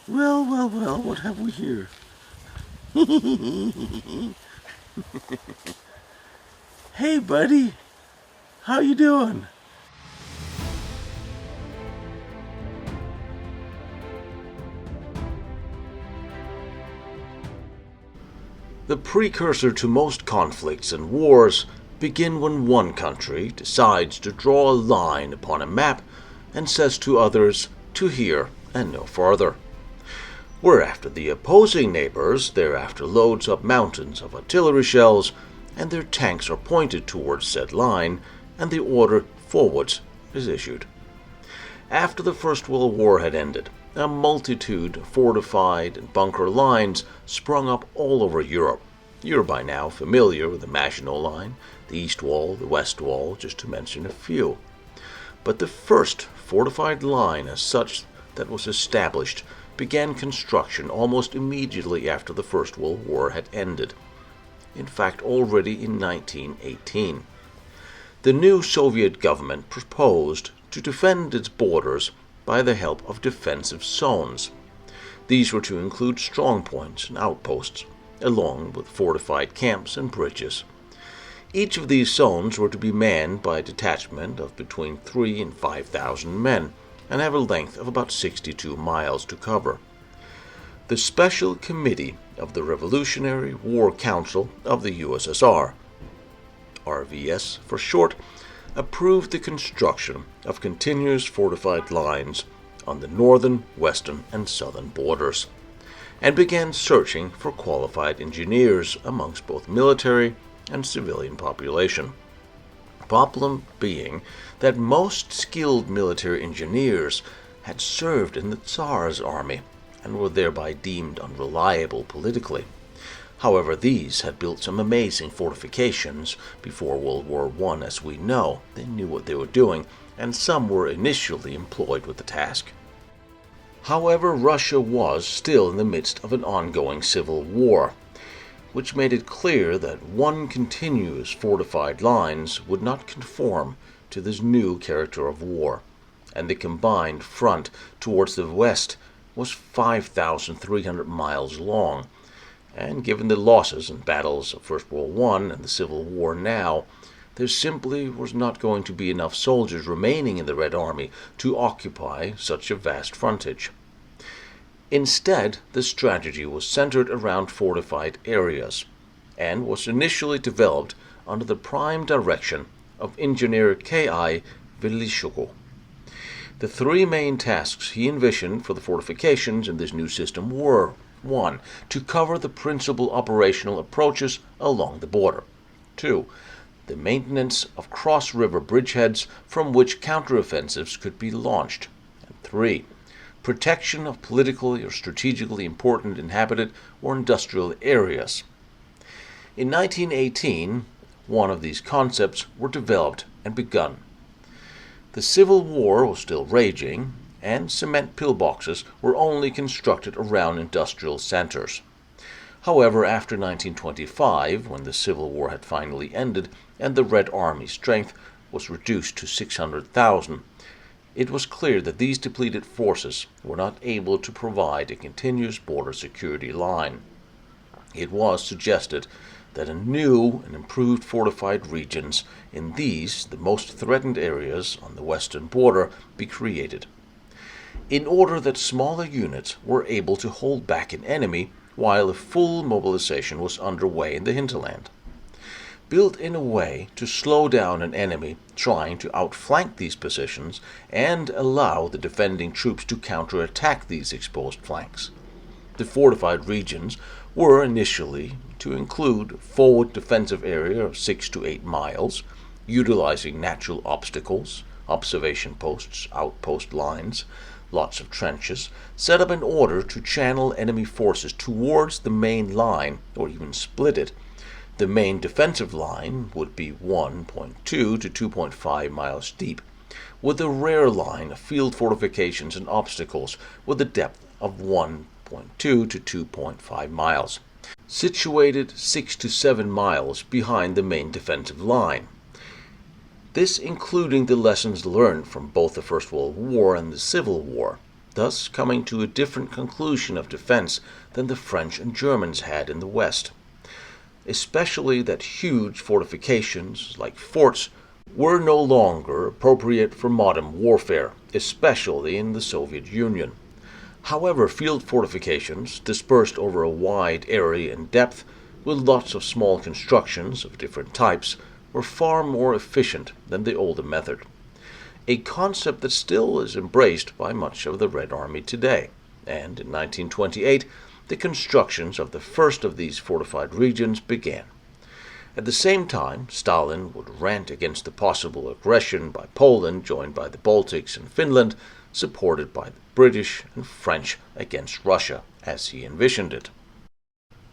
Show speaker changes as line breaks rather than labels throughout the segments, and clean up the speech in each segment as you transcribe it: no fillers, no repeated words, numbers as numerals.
Well, well, well, what have we here? Hey, buddy. How you doing?
The precursor to most conflicts and wars begin when one country decides to draw a line upon a map and says to others to here and no farther. Whereafter the opposing neighbors thereafter loads up mountains of artillery shells, and their tanks are pointed towards said line, and the order forwards is issued. After the First World War had ended, a multitude of fortified and bunker lines sprung up all over Europe. You're by now familiar with the Maginot Line, the East Wall, the West Wall, just to mention a few. But the first fortified line as such that was established began construction almost immediately after the First World War had ended. In fact, already in 1918. The new Soviet government proposed to defend its borders by the help of defensive zones. These were to include strongpoints and outposts, along with fortified camps and bridges. Each of these zones were to be manned by a detachment of between 3,000 and 5,000 men, and have a length of about 62 miles to cover. The Special Committee of the Revolutionary War Council of the USSR, RVS for short, approved the construction of continuous fortified lines on the northern, western, and southern borders, and began searching for qualified engineers amongst both military and civilian population. Problem being that most skilled military engineers had served in the Tsar's army and were thereby deemed unreliable politically. However, these had built some amazing fortifications before World War I, as we know. They knew what they were doing, and some were initially employed with the task. However, Russia was still in the midst of an ongoing civil war, which made it clear that one continuous fortified lines would not conform to this new character of war, and the combined front towards the west was 5,300 miles long, and given the losses in battles of First World War I and the Civil War now, there simply was not going to be enough soldiers remaining in the Red Army to occupy such a vast frontage. Instead, the strategy was centered around fortified areas, and was initially developed under the prime direction of engineer K.I. Velishko. The three main tasks he envisioned for the fortifications in this new system were: 1. To cover the principal operational approaches along the border. 2. The maintenance of cross-river bridgeheads from which counteroffensives could be launched. And 3. Protection of politically or strategically important inhabited or industrial areas. In 1918, one of these concepts were developed and begun. The Civil War was still raging, and cement pillboxes were only constructed around industrial centers. However, after 1925, when the Civil War had finally ended and the Red Army's strength was reduced to 600,000, it was clear that these depleted forces were not able to provide a continuous border security line. It was suggested that a new and improved fortified regions in these, the most threatened areas on the western border, be created, in order that smaller units were able to hold back an enemy while a full mobilization was underway in the hinterland. Built in a way to slow down an enemy trying to outflank these positions and allow the defending troops to counterattack these exposed flanks. The fortified regions were initially to include forward defensive area of 6 to 8 miles, utilizing natural obstacles, observation posts, outpost lines, lots of trenches, set up in order to channel enemy forces towards the main line or even split it. The main defensive line would be 1.2 to 2.5 miles deep, with a rear line of field fortifications and obstacles with a depth of 1.2 to 2.5 miles, situated 6 to 7 miles behind the main defensive line. This including the lessons learned from both the First World War and the Civil War. thus coming to a different conclusion of defense than the French and Germans had in the West. Especially that huge fortifications, like forts, were no longer appropriate for modern warfare, especially in the Soviet Union. However, field fortifications, dispersed over a wide area and depth, with lots of small constructions of different types, were far more efficient than the older method, a concept that still is embraced by much of the Red Army today. And in 1928, the constructions of the first of these fortified regions began. At the same time, Stalin would rant against the possible aggression by Poland, joined by the Baltics and Finland, supported by the British and French against Russia, as he envisioned it.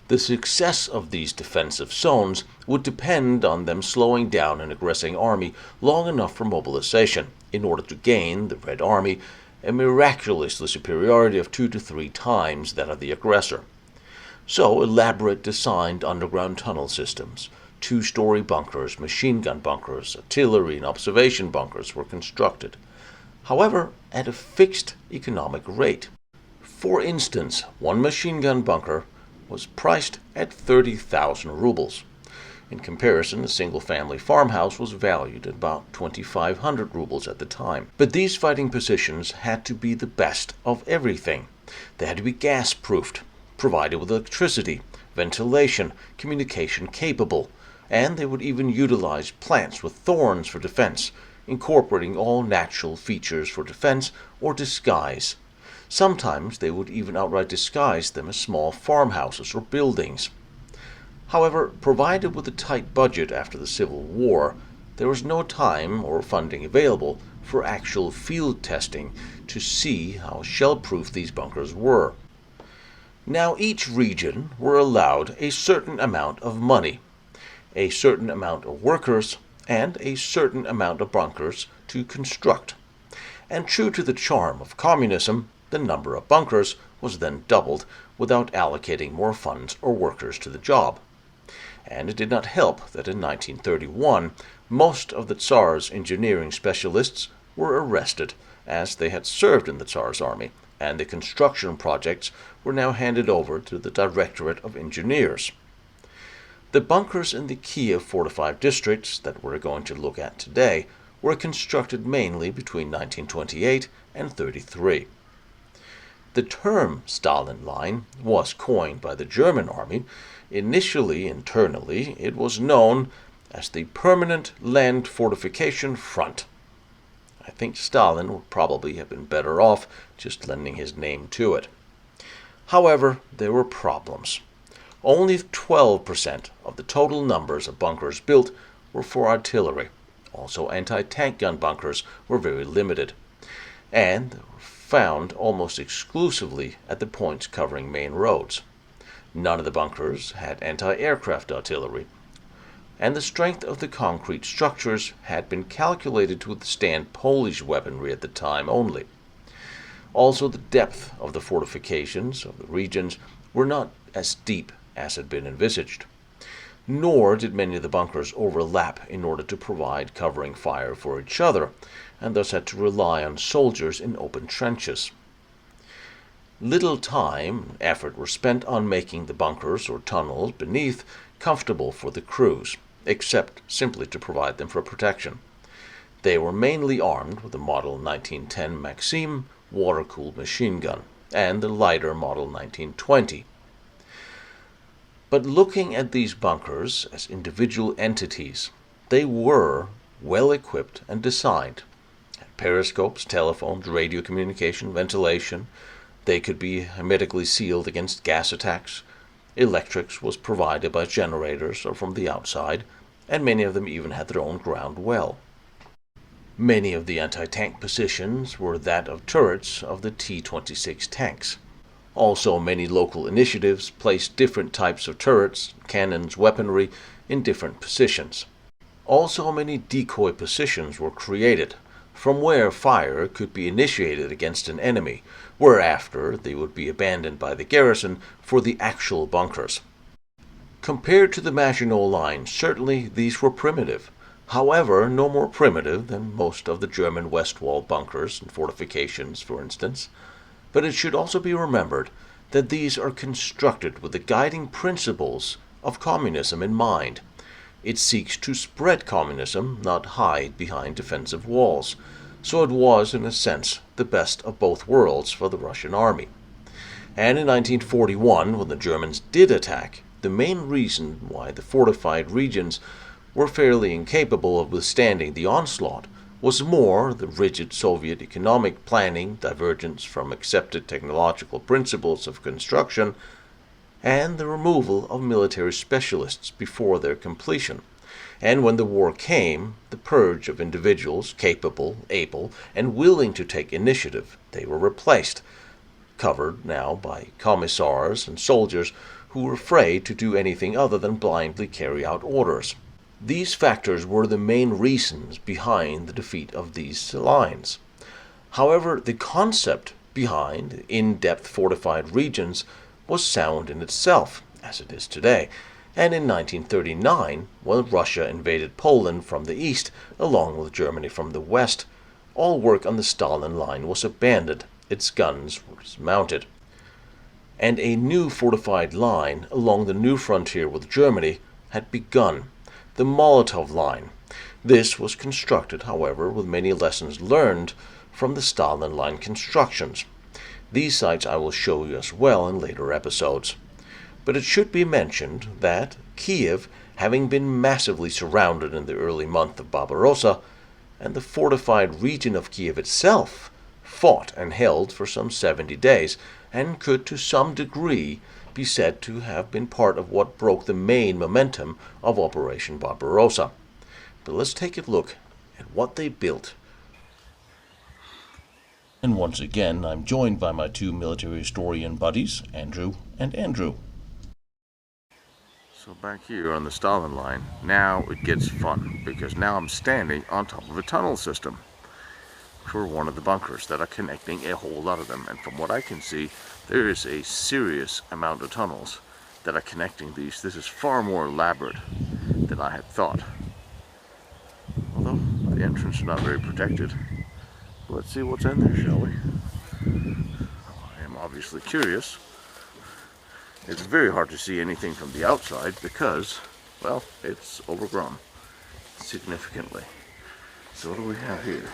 The success of these defensive zones would depend on them slowing down an aggressing army long enough for mobilization, in order to gain, the Red Army, a miraculously superiority of 2 to 3 times that of the aggressor. So elaborate designed underground tunnel systems, 2-story bunkers, machine gun bunkers, artillery and observation bunkers were constructed. However, at a fixed economic rate. For instance, one machine gun bunker was priced at 30,000 rubles. In comparison, a single-family farmhouse was valued at about 2,500 rubles at the time. But these fighting positions had to be the best of everything. They had to be gas-proofed, provided with electricity, ventilation, communication capable, and they would even utilize plants with thorns for defense, incorporating all natural features for defense or disguise. Sometimes they would even outright disguise them as small farmhouses or buildings. However, provided with a tight budget after the Civil War, there was no time or funding available for actual field testing to see how shell-proof these bunkers were. Now each region were allowed a certain amount of money, a certain amount of workers, and a certain amount of bunkers to construct. And true to the charm of communism, the number of bunkers was then doubled without allocating more funds or workers to the job. And it did not help that in 1931 most of the Tsar's engineering specialists were arrested, as they had served in the Tsar's army, and the construction projects were now handed over to the Directorate of Engineers. The bunkers in the Kiev fortified districts that we're going to look at today were constructed mainly between 1928 and 33. The term Stalin Line was coined by the German army. Initially, internally, it was known as the Permanent Land Fortification Front. I think Stalin would probably have been better off just lending his name to it. However, there were problems. Only 12% of the total numbers of bunkers built were for artillery. Also, anti-tank gun bunkers were very limited, and were found almost exclusively at the points covering main roads. None of the bunkers had anti-aircraft artillery, and the strength of the concrete structures had been calculated to withstand Polish weaponry at the time only. Also, the depth of the fortifications of the regions were not as deep as had been envisaged, nor did many of the bunkers overlap in order to provide covering fire for each other, and thus had to rely on soldiers in open trenches. Little time and effort were spent on making the bunkers or tunnels beneath comfortable for the crews, except simply to provide them for protection. They were mainly armed with the Model 1910 Maxim water-cooled machine gun and the lighter Model 1920. But looking at these bunkers as individual entities, they were well equipped and designed. Had periscopes, telephones, radio communication, ventilation. They could be hermetically sealed against gas attacks. Electrics was provided by generators or from the outside, and many of them even had their own ground well. Many of the anti-tank positions were that of turrets of the T-26 tanks. Also, many local initiatives placed different types of turrets, cannons, weaponry in different positions. Also, many decoy positions were created, from where fire could be initiated against an enemy, whereafter they would be abandoned by the garrison for the actual bunkers. Compared to the Maginot Line, certainly these were primitive. However, no more primitive than most of the German West Wall bunkers and fortifications, for instance. But it should also be remembered that these are constructed with the guiding principles of communism in mind. It seeks to spread communism, not hide behind defensive walls. So it was, in a sense, the best of both worlds for the Russian army. And in 1941, when the Germans did attack, the main reason why the fortified regions were fairly incapable of withstanding the onslaught was more the rigid Soviet economic planning, divergence from accepted technological principles of construction, and the removal of military specialists before their completion. And when the war came, the purge of individuals capable, able, and willing to take initiative, they were replaced, covered now by commissars and soldiers who were afraid to do anything other than blindly carry out orders. These factors were the main reasons behind the defeat of these lines. However, the concept behind in-depth fortified regions was sound in itself, as it is today, and in 1939, when Russia invaded Poland from the east, along with Germany from the west, all work on the Stalin Line was abandoned, its guns were dismounted, and a new fortified line along the new frontier with Germany had begun, the Molotov Line. This was constructed, however, with many lessons learned from the Stalin Line constructions. These sites I will show you as well in later episodes. But it should be mentioned that Kiev, having been massively surrounded in the early month of Barbarossa, and the fortified region of Kiev itself, fought and held for some 70 days, and could to some degree be said to have been part of what broke the main momentum of Operation Barbarossa. But let's take a look at what they built. And once again, I'm joined by my two military historian buddies, Andrew and Andrew.
So back here on the Stalin Line, now it gets fun, because now I'm standing on top of a tunnel system for one of the bunkers that are connecting a whole lot of them. And from what I can see, there is a serious amount of tunnels that are connecting these. This is far more elaborate than I had thought. Although the entrance is not very protected. Let's see what's in there, shall we? I am obviously curious. It's very hard to see anything from the outside because, well, it's overgrown significantly. So what do we have here?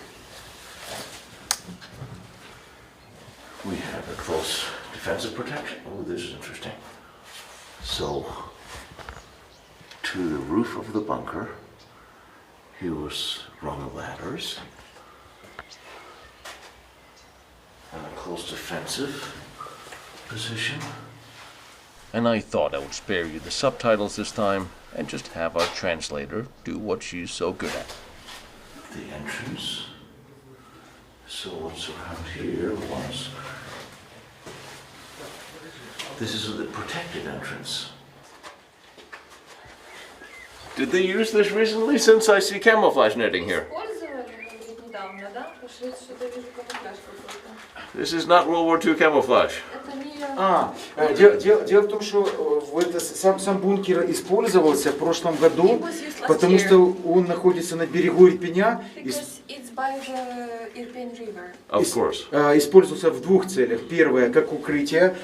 We have a close defensive protection. Oh, this is interesting. So, to the roof of the bunker, here was rung of ladders. And a close defensive position.
And I thought I would spare you the subtitles this time and just have our translator do what she's so good at.
The entrance. So what's around here was... This is the protected entrance. Did they use this recently, since I see camouflage netting here? This is not World War II camouflage.
Дело в том, что сам бункер использовался в прошлом году, потому что он находится на берегу Ирпеня.
Of course.
Использовался в двух целях. Первое, как укрытие,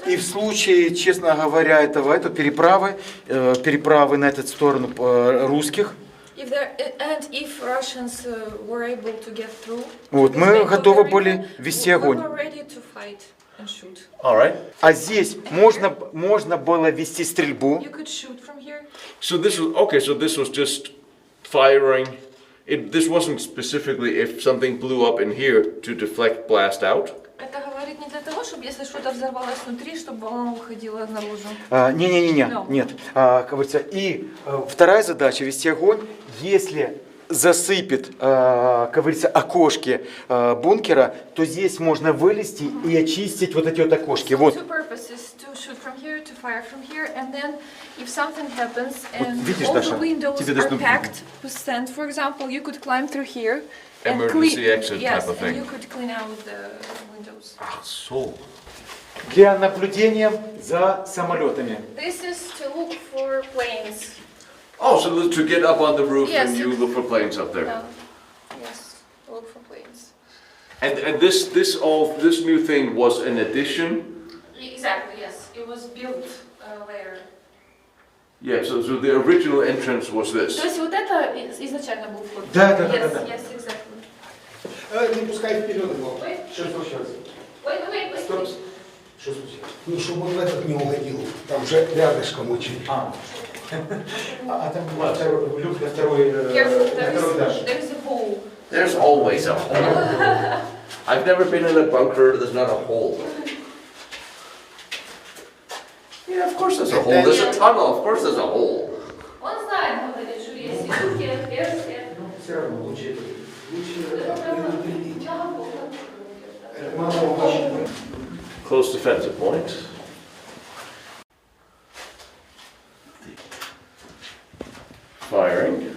и в случае, честно говоря, это переправы на эту сторону русских. Вот, мы готовы были вести огонь. А здесь можно было вести стрельбу.
So this was okay. So this was just firing. This wasn't specifically if something blew up in here to deflect blast out.
Это говорит не для того, чтобы если что-то взорвалось внутри, чтобы волна уходила наружу.
Нет. Говорится, и вторая задача вести огонь, если засыпет, как говорится, окошки бункера, то здесь можно вылезти и очистить вот эти вот окошки. Вот.
If something happens and all the windows are packed, for example, you could climb through here and
emergency exit
yes,
type of thing.
And you could clean out the windows.
So.
Для наблюдения за самолетами.
This is to look for planes.
Oh, so to get up on the roof and you look for planes up there.
No. Yes, look for planes.
And this new thing was an addition.
Exactly, yes. It was built later.
Yeah, so the original entrance was this.
То есть вот это изначально был вход.
Да.
Yes, exactly.
Не пускай вперед его.
Что случилось?
Wait.
Стоп. Что случилось?
Ну, чтобы он в этот не угодил. Там же рядышком очень.
А там люк на второй этаж.
There is a hole.
There's always a hole. I've never been in a bunker, there's not a hole. Yeah, of course there's a hole. There's a tunnel, of course there's a hole.
Он знает, говорит, что есть люки, отверстия.
Все равно лучше.
Close defensive point. Firing.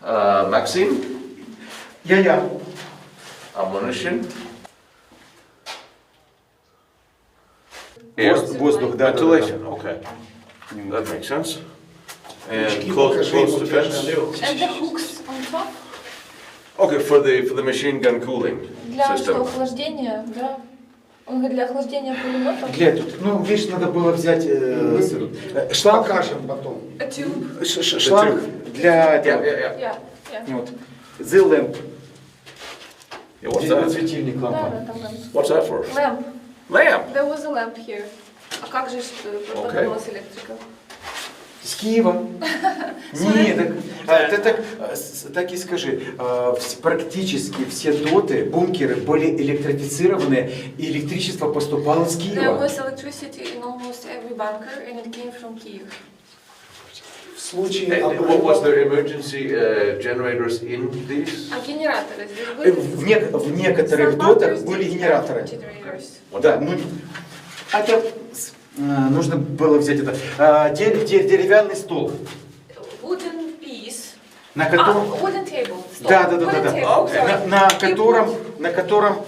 Maxim.
Я.
Ammunition.
Воздух, да.
Ventilation, okay. That makes sense. And close defense.
And the hooks on top.
Okay, for the machine gun cooling
Для
system.
охлаждения, да. Он говорит, для охлаждения пулемета.
Для тут, видишь, надо было взять шланг.
Покажем потом.
A tube.
Шланг для этого.
Yeah.
Вот. The lamp.
Yeah, what's that?
Светильник
Да,
лампа.
там lamp.
What's that for?
Lamp.
Lamp.
There was a lamp here. А как же подавалась электрика?
С Киева. Нет, так и скажи. Практически все доты, бункеры были электрифицированы, и электричество поступало с
There
Киева.
was electricity in almost every bunker and it came from Kiev.
В случае
And what was there emergency generators in these?
А генераторы здесь были?
В некоторых дотах были генераторы.
Generators.
Да, это нужно было взять это. Деревянный стол,
Wooden piece.
на котором...
Wooden table. Stop.
Да.
Wooden table,
Okay.
sorry.
На котором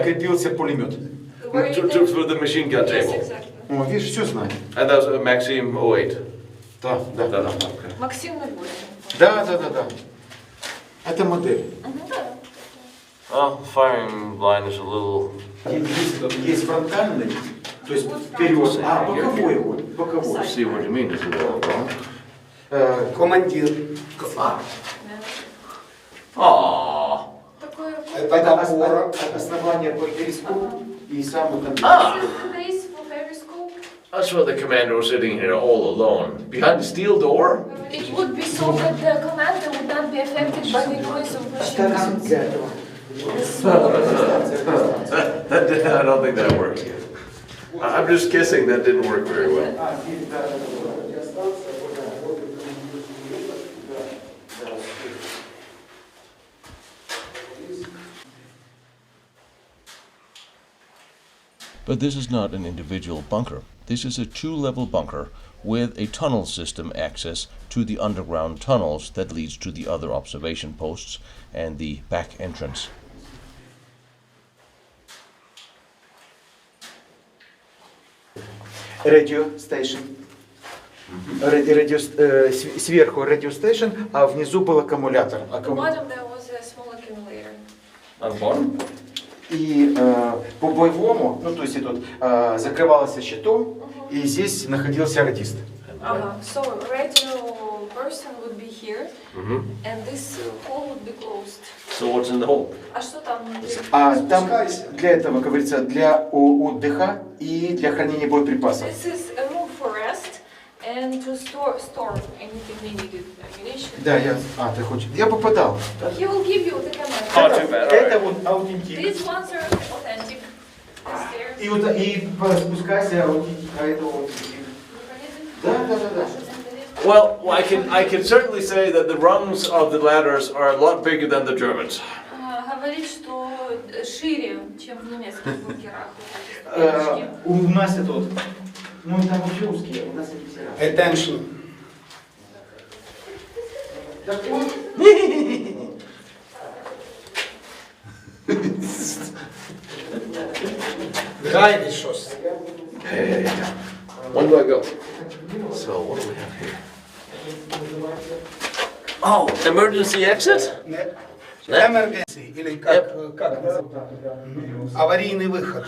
крепился пулемет.
Where you
For the machine gun
Yes,
table.
exactly.
О, видишь, все знаю.
And that was a Maxim 08.
Да.
Okay.
Максим 08.
Да. Это модель.
Well, firing line is a little...
Есть фронтальный, то есть вперед, боковой.
See what you mean, is it all wrong?
командир.
Aww.
Такое...
Это опора.
Основание по перископу и сам там.
This is the base for periscope.
That's why the commander was sitting here all alone. Behind the steel door?
It would be so that the commander would not be affected by the noise of machine guns.
Для этого.
I don't think that works. I'm just guessing that didn't work very well.
But this is not an individual bunker. This is a two-level bunker with a tunnel system access to the underground tunnels that leads to the other observation posts and the back entrance.
Radio station. Сверху radio station, а внизу был аккумулятор.
At the bottom there was a small accumulator.
On bottom?
И по боевому, то есть тут закрывался щитом, и здесь находился радист.
So radio person would be here, and this hole would be closed.
So what's in the hole?
А что там?
А там для этого, говорится, для отдыха и для хранения боеприпасов.
This is a room for rest and to store anything they needed, ammunition.
Да, ты хочешь? Я попадал.
He will give you the camera.
Oh, too bad.
Это вот аутентик.
These ones are authentic. The stairs.
И спускайся, а это аутентик. Да.
Well, I can certainly say that the rungs of the ladders are a lot bigger than the Germans.
Говорит, что шире, чем в немецких бункерах.
У нас это вот, там вообще узкие, у нас это
Attention. Драйвить шоссе.
When do I go? So what do we have here? Oh, emergency exit?
Emergency, или как называется? Аварийный выход.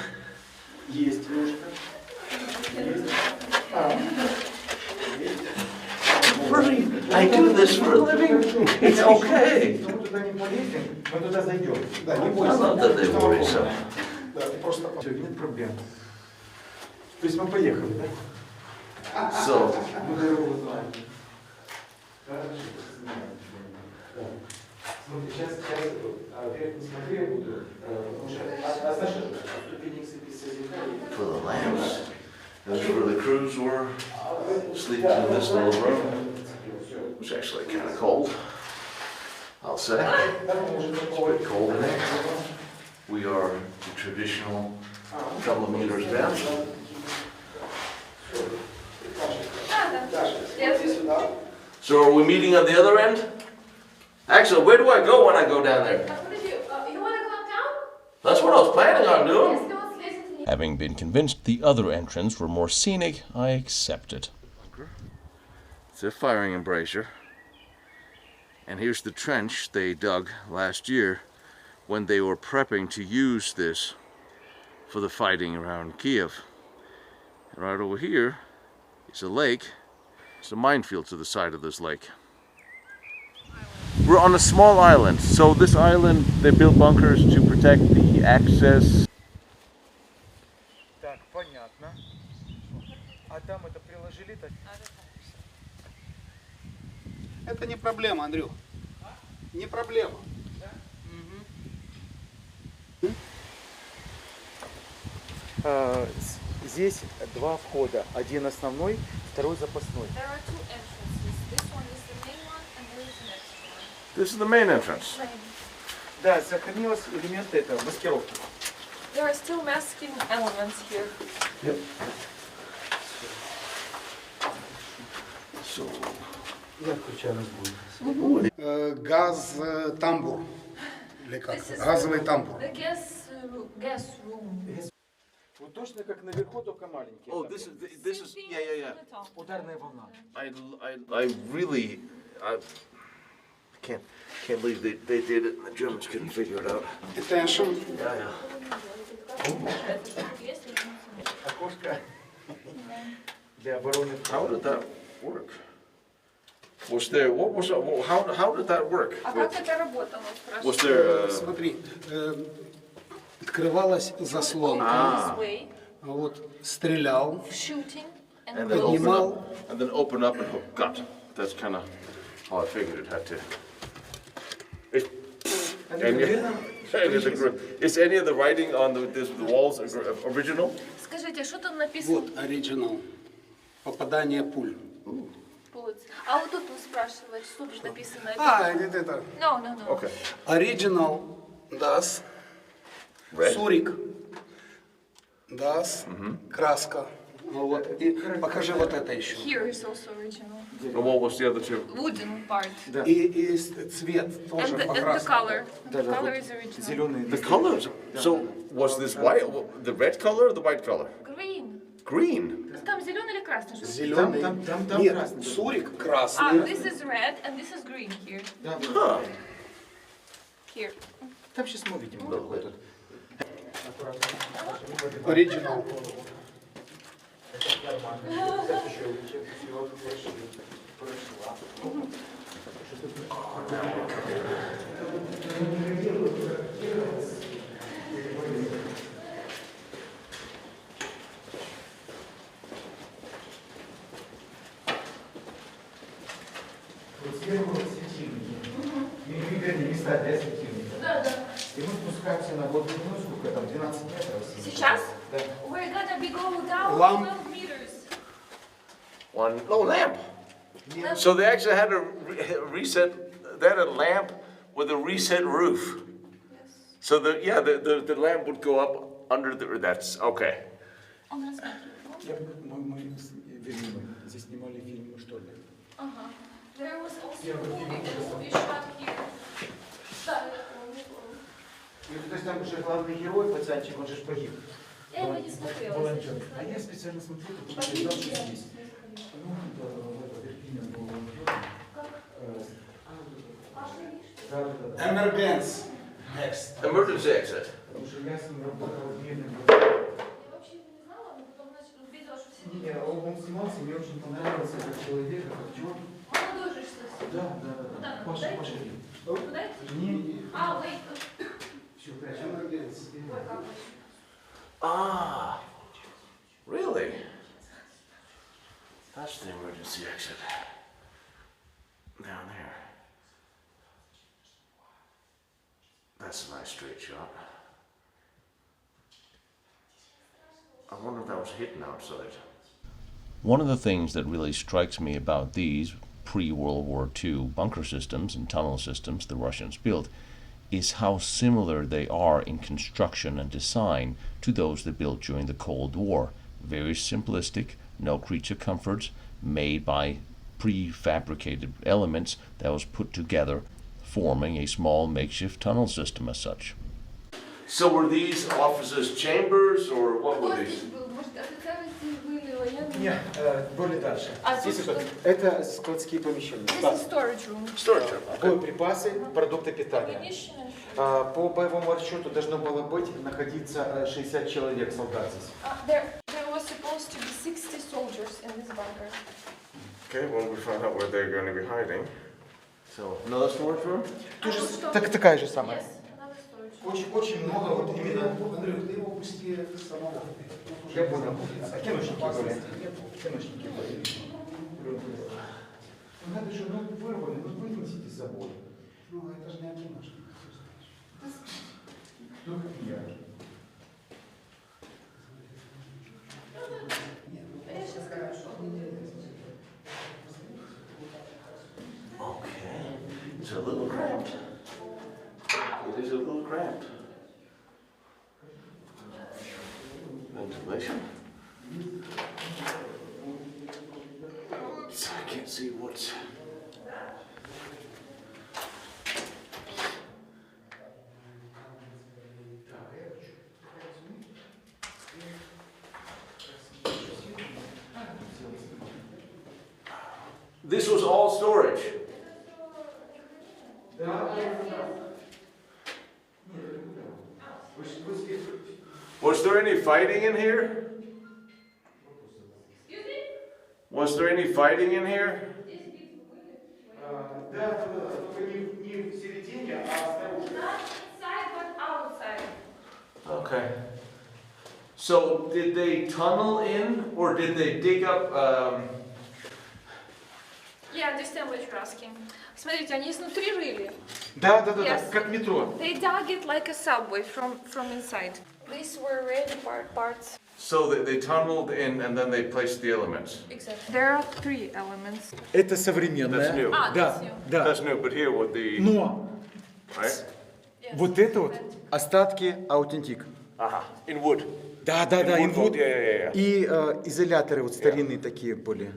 Есть ножка.
I do this for a living. It's okay.
Мы туда не полезем, мы туда зайдем.
Да, не
I
бойся.
love that they worry so.
Да, просто...
Все, нет проблем. То есть мы поехали, да?
So,
Мы дорогу знаем. Хорошо, сейчас вверх не смотри, я буду, потому что знаешь, ступенек с
for the lamps, as for the crews were sleeping in this little room. It was actually kind of cold, I'll say. It's pretty cold in here. We are the traditional couple of meters down. So are we meeting on the other end? Actually, where do I go when I go down there?
You wanna come down?
That's what I was planning on doing.
Yes, don't listen to me.
Having been convinced the other entrants were more scenic, I accepted.
It's a firing embrasure. And here's the trench they dug last year when they were prepping to use this for the fighting around Kiev. And right over here is a lake. There's a minefield to the side of this lake. We're on a small island, so this island they built bunkers to protect the access.
Так, понятно. А там это приложили так?
Это не проблема, Андрюх. Не проблема.
Здесь два входа. Один основной, второй запасной.
There are two entrances. This one is the main one and there is the next one.
This is the main entrance.
Да, сохранилось элементы этого, маскировки.
There are still masking elements here.
So,
Я включаю нас будет.
Газ-тамбур. Или как?
This is
Газовый тамбур.
the gas room.
Вот точно как наверху, только маленький.
oh, this is, yeah.
Ударная волна.
I really, I can't believe they did it and the Germans couldn't figure it out.
Attention.
Yeah.
Окошко для обороны.
How did that work? Was there, what was, how did that work?
А как это работало?
Was there,
Смотри, открывалась заслонка.
This way,
Вот, стрелял.
shooting and
and then
Поднимал.
open up and hook. Got. That's kind of how I figured it had to. Is any of the writing on the walls original?
Скажите, что там написано?
Вот, оригинал. Попадание пуль.
Bullets. А вот тут спрашивает, что тут написано.
Это.
No.
Okay.
Оригинал. Das.
Red.
Сурик. Das. Краска. Ну вот. И покажи вот это еще.
Here is also original.
And what was the other two?
Wooden part.
И цвет тоже
And the
покраска.
color. The color is original.
Зеленый.
The colors. So was this white, the red color or the white color?
Green.
Green.
Там зеленый или красный? Что?
Зеленый.
Там
Нет,
красный.
сурик
Ah,
красный.
this is red and this is green here.
Huh.
Here.
Там сейчас мы увидим. Какой тут.
Оригинал.
Вот сверху светильники. Вернее, места для светильника.
Да.
И мы спускаемся на воду, ну сколько там, 12 метров.
Сейчас?
Да.
We're gonna be going down
Lamp.
12 meters.
One, no lamp. So they actually had a reset, they had a lamp with a reset roof. So the lamp would go up under the, that's, okay.
Он рассматривает.
Мы здесь снимали фильм, что ли?
Ага. There was also a movie shot here. Да.
То есть там уже главный герой, пацанчик, он же ж погиб.
Я его не смотрела.
Волонтер. А я специально смотрю, потому что знал, что здесь. Ну, в Ирпене был волонтер. Да.
Emergency. Next.
Emergency exit.
Потому что я с ним работал в бедном.
Я вообще его не знала, но потом увидела, что все
Не, он снимался, мне очень понравился как человек, как актер.
молодой же, что ли?
Да.
Куда?
Паша, пошли.
Куда идти?
Не,
А, wait.
все, прячь.
Emergency.
Ой, как бы.
Ah, really? That's the emergency exit. Down there. That's a nice straight shot. I wonder if that was hidden outside. One of the things that really strikes me about these pre-World War II bunker systems and tunnel systems the Russians built is how similar they are in construction and design to those they built during the Cold War. Very simplistic, no creature comforts, made by prefabricated elements that was put together, forming a small makeshift tunnel system as such. So were these offices chambers, or what were
Кто
these?
здесь был? Может, офицеры здесь были, военные?
Нет, более дальше.
А
Здесь
тут
это,
что?
это складские помещения.
This is storage room.
Storage room.
Боеприпасы, продукты питания.
Ammunition and
По боевому расчету должно было быть находиться 60 человек солдат здесь.
there was supposed to be 60 soldiers in this bunker.
Okay, well, we found out where they're going to be hiding. So, another storage room?
Такая же самая.
Yes, another storage room.
Очень много вот именно.
Андрюх, ты его быстрее самого.
Я понял. А киношники были? Киношники были. Надо же, вырвали, вынесите с собой.
Ну, это же не киношник.
Ну, как я.
Я сейчас скажу.
Okay, it's a little cramped. It is a little cramped. Ventilation. Oops, I can't see what's. This was all storage. Was there any fighting in here?
Excuse me?
Was there any fighting in here?
Да, только не в середине, а снаружи.
Not inside, but outside.
Okay. So did they tunnel in, or did they dig up?
Yeah, I understand what you're asking. Смотрите, они изнутри рыли.
Да,
Yes.
как метро.
They dug it like a subway from inside. These were ready parts.
So they tunneled in, and then they placed the elements.
Exactly. There are 3 elements.
Это современное.
That's new.
Ah,
Да,
that's new.
да.
That's new, but here with the
Но
right.
Yes.
вот это вот остатки аутентик.
Aha. In wood.
Да,
In
инвуд.
wood, yeah.
И изоляторы вот старинные такие были,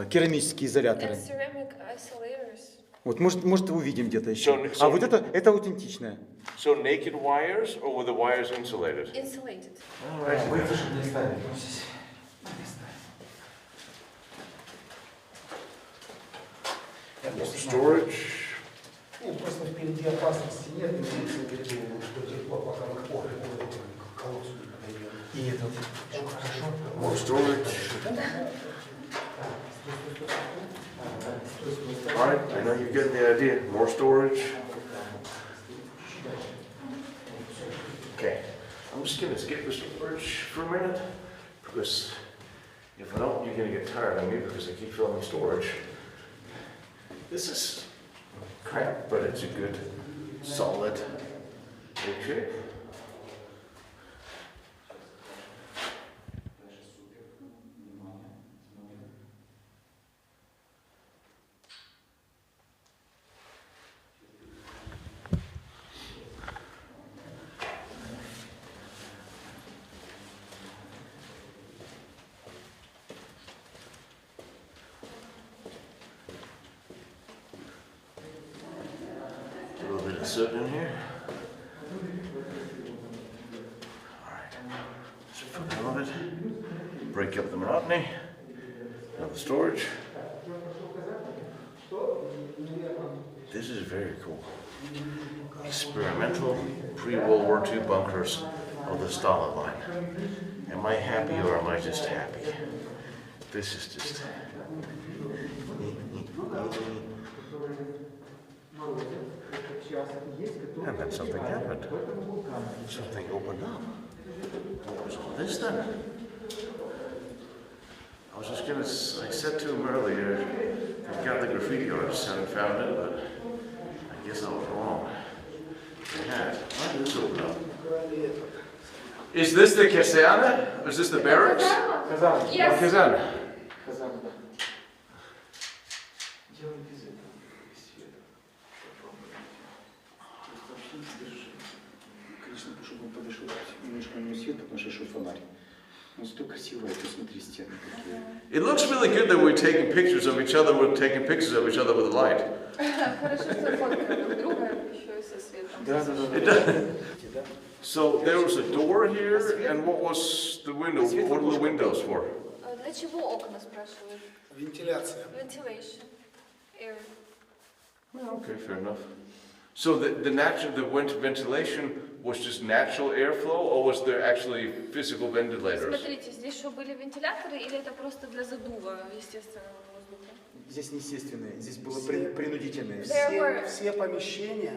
керамические изоляторы.
And ceramic isolators.
Вот, может увидим где-то еще.
So-
А вот это аутентичное.
So naked wires, or were the wires insulated?
Insulated.
Мы это же не ставим.
Storage.
Нет, просто впереди опасности нет, имеется в виду, что тепло, пока мы к погребу, к колодцу не подойдем.
И этот.
More storage. All right, I know you get the idea. More storage. Okay, I'm just gonna skip the storage for a minute, because if I don't, you're gonna get tired of me because I keep filling storage. This is crap, but it's a good, solid, big shape. A little bit of soot in here. All right, just for the hell of it, break up the monotony of the storage. This is very cool.
experimental pre-World War II bunkers of the Stalin Line. Am I happy or am I just happy? This is just... And then something happened. Something opened up. What was all this then? I was just gonna, I said to him earlier, I got the graffiti artist, haven't found it, but I guess I was wrong. They had. Why did this open up? Is this the Kaserne? Is this the barracks?
Казан.
Yes.
Kaserne.
Казан, да. Делай без этого, без света. Попробуй. Просто вообще не держи. Конечно, чтобы он подошел немножко на свет, потому что шел фонарь. Он столько красиво, это смотри, стены какие.
It looks really good that we're taking pictures of each other. We're taking pictures of each other with a light.
Хорошо, что фоткаем друг друга еще и со светом.
Да, да, да.
It does. So there was a door here, and what was the window? What were the windows for?
Для чего окна, спрашивают?
Вентиляция.
Ventilation. Air.
Okay, fair enough. So the ventilation was just natural airflow, or was there actually physical ventilators?
Смотрите, здесь что, были вентиляторы или это просто для задува естественного воздуха?
Здесь неестественное, здесь было принудительное.
Все помещения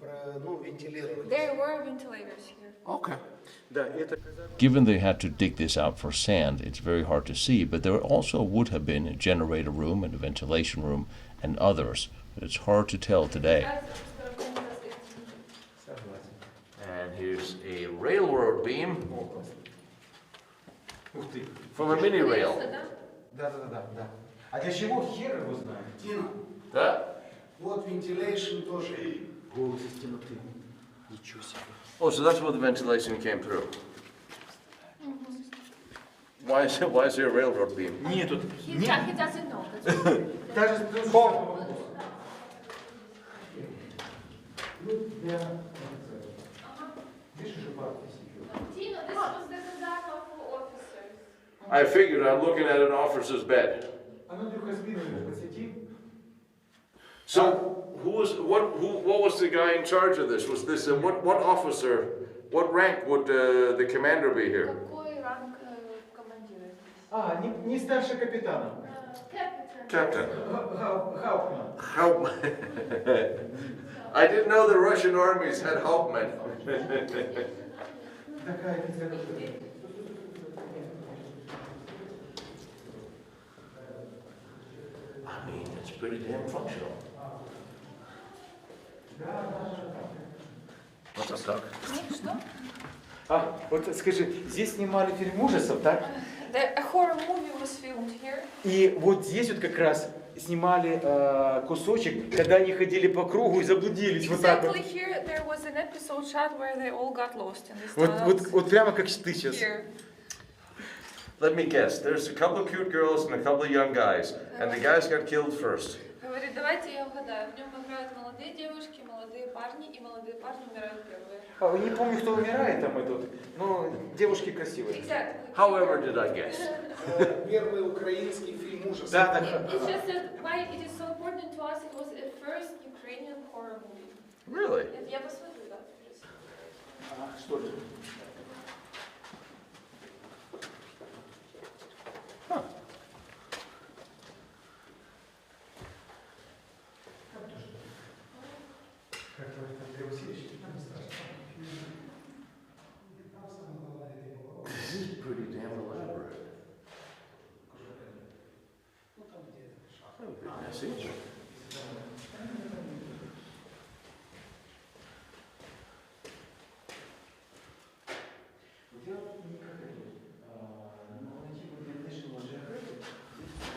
вентилировались.
There were ventilators here.
Okay.
Да, это
Given they had to dig this out for sand, it's very hard to see, but there also would have been a generator room and a ventilation room and others, but it's hard to tell today.
And here's a railroad beam from a mini rail.
Да. А для чего хер его знает?
Тина,
Да?
вот ventilation тоже.
Голос из темноты. Ничего себе.
Oh, so that's where the ventilation came through. Why is there a railroad beam?
Нет, тут
He doesn't know. That's why.
даже
Tino, this was the Kazakh for officers.
I figured I'm looking at an officer's bed.
Андрюха, спину подсвети.
So what was the guy in charge of this? Was this what officer? What rank would the commander be here?
Какой ранг командира здесь?
Не старше капитана.
Captain.
Хауптман.
Hauptmann. I didn't know the Russian armies had Hauptmann.
Такая температура.
I mean, it's pretty damn functional. What's up, Doc?
Что?
Вот скажи, здесь снимали фильм ужасов, так?
A horror movie was filmed here.
И вот здесь вот как раз снимали кусочек, когда они ходили по кругу и заблудились вот так вот.
Exactly here there was an episode shot where they all got lost in this tunnel.
Вот прямо как ты сейчас.
Here.
Let me guess. There's a couple of cute girls and a couple of young guys, and the guys got killed first.
Говорит, давайте я угадаю. В нем играют молодые девушки, молодые парни, и молодые парни умирают первые.
Не помню, кто умирает там этот, но девушки красивые.
Exactly.
However did I guess?
Первый украинский фильм ужасов.
Да.
It's just that why it is so important to us. It was a first Ukrainian horror movie.
Really?
Я посмотрю, да.
Что же?
This is pretty damn elaborate. That would be messy.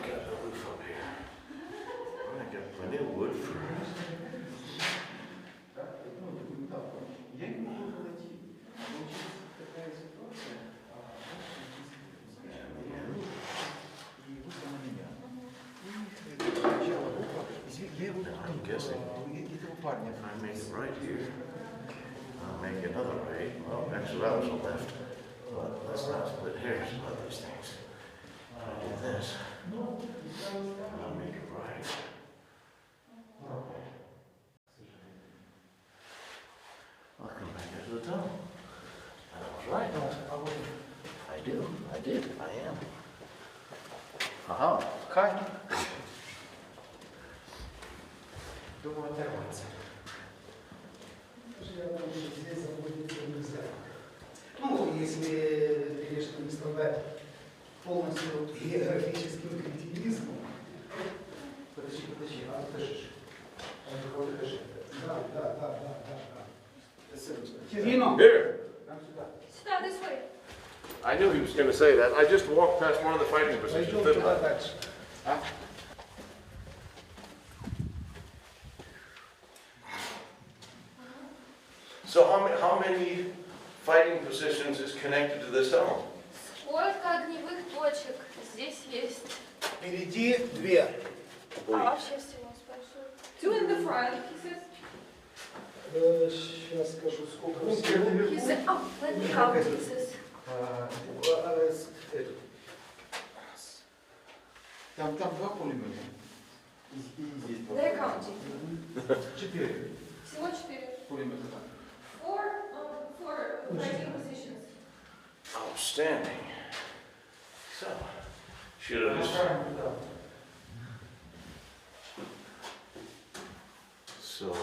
Got a roof up here. I got plenty of wood for
Я не могу найти. Получилась такая ситуация, и вышла на меня. Сначала рука, я его
I'm guessing.
этого парня.
If I make it right here, I'll make another right. Well, actually that was a left. But let's not split hairs about these things. I do this. I'll make it right.
did. I am.
Ага.
Хай. Думаю, оторваться.
Я думаю, что здесь заблудиться нельзя. Ну, если, конечно, не страдать полностью географическим кретинизмом.
Подожди, а ты дышишь.
Да. Tino.
Here.
Сюда, this way.
I knew he was going to say that. I just walked past one of the fighting positions.
Пойдем
didn't
туда
I?
дальше.
So how many fighting positions is connected to this tunnel?
Сколько огневых точек здесь есть?
Впереди две.
А вообще всего спрашиваю. Two in the front, he says.
Сейчас скажу, сколько
He said, oh, let me count, he says.
Там два пулемета. И здесь два.
They're counting.
4
Всего 4.
пулемета.
Four fighting positions.
Outstanding. So, should have just... So,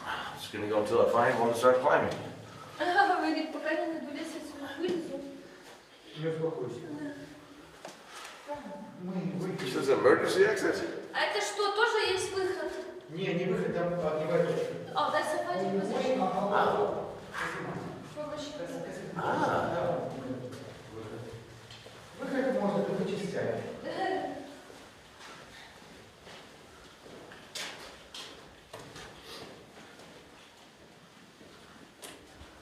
I'm just going to go until I find one to start climbing.
Говорит, пока не найду лестницу, вылезу.
Не успокойся. Мы выйдем.
This is an emergency exit?
А это что, тоже есть выход?
Не выход, там огневая точка.
Oh, that's a fighting position. For machine.
Выход можно только частями.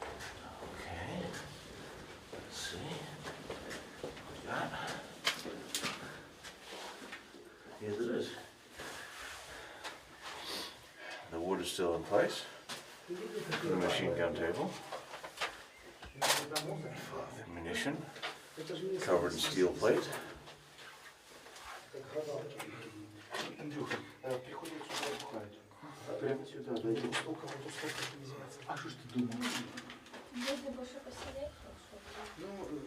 Okay. Let's see. What we got? Yes, it is. The wood is still in place. The machine gun table. The ammunition. Covered in steel plate.
Андрюха, приходят сюда, бухают. Прямо сюда, дойдем. А что ж ты думаешь?
Можно больше посидеть?
Ну,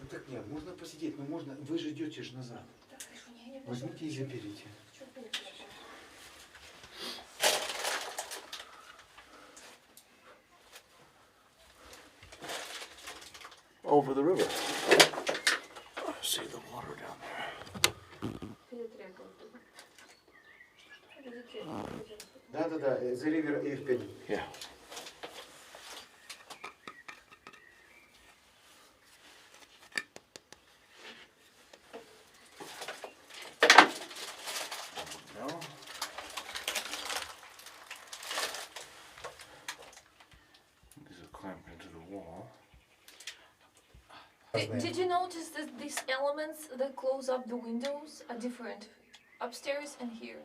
так нет, можно посидеть, но можно... Вы же идете же назад.
Так, хорошо, не
Возьмите и заберите.
Over the river. See the water down there.
Да, за ривер и вперед.
Yeah. No. These are clamped into the wall.
Did you notice that these elements that close up the windows are different? Upstairs and here.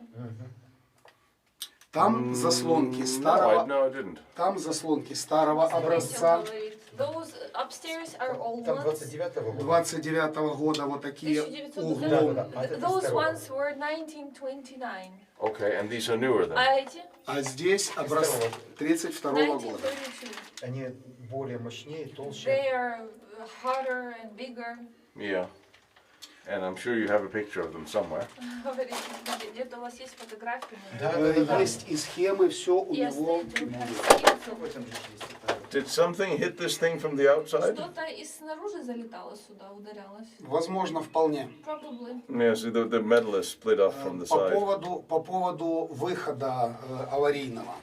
Там заслонки
No,
старого,
no, I didn't.
там заслонки старого
Смотрите, он
образца
говорит. Those upstairs are old
Там
ones.
29-го года.
29-го года, вот такие
1929.
углом.
Да.
Those ones were 1929.
Okay, and these are newer then?
А эти?
А здесь образец 32-го года.
1932.
Они более мощнее, толще.
They are harder and bigger.
Yeah. And I'm sure you have a picture of them somewhere.
Говорит, где-то у вас есть фотографии?
Есть и схемы, все у
Yes,
него.
they do have skills.
В этом же есть это.
Did something hit this thing from the outside?
Что-то из снаружи залетало сюда, ударялось.
Возможно, вполне.
Probably.
Yes, the metal is split off from the side.
По поводу выхода аварийного.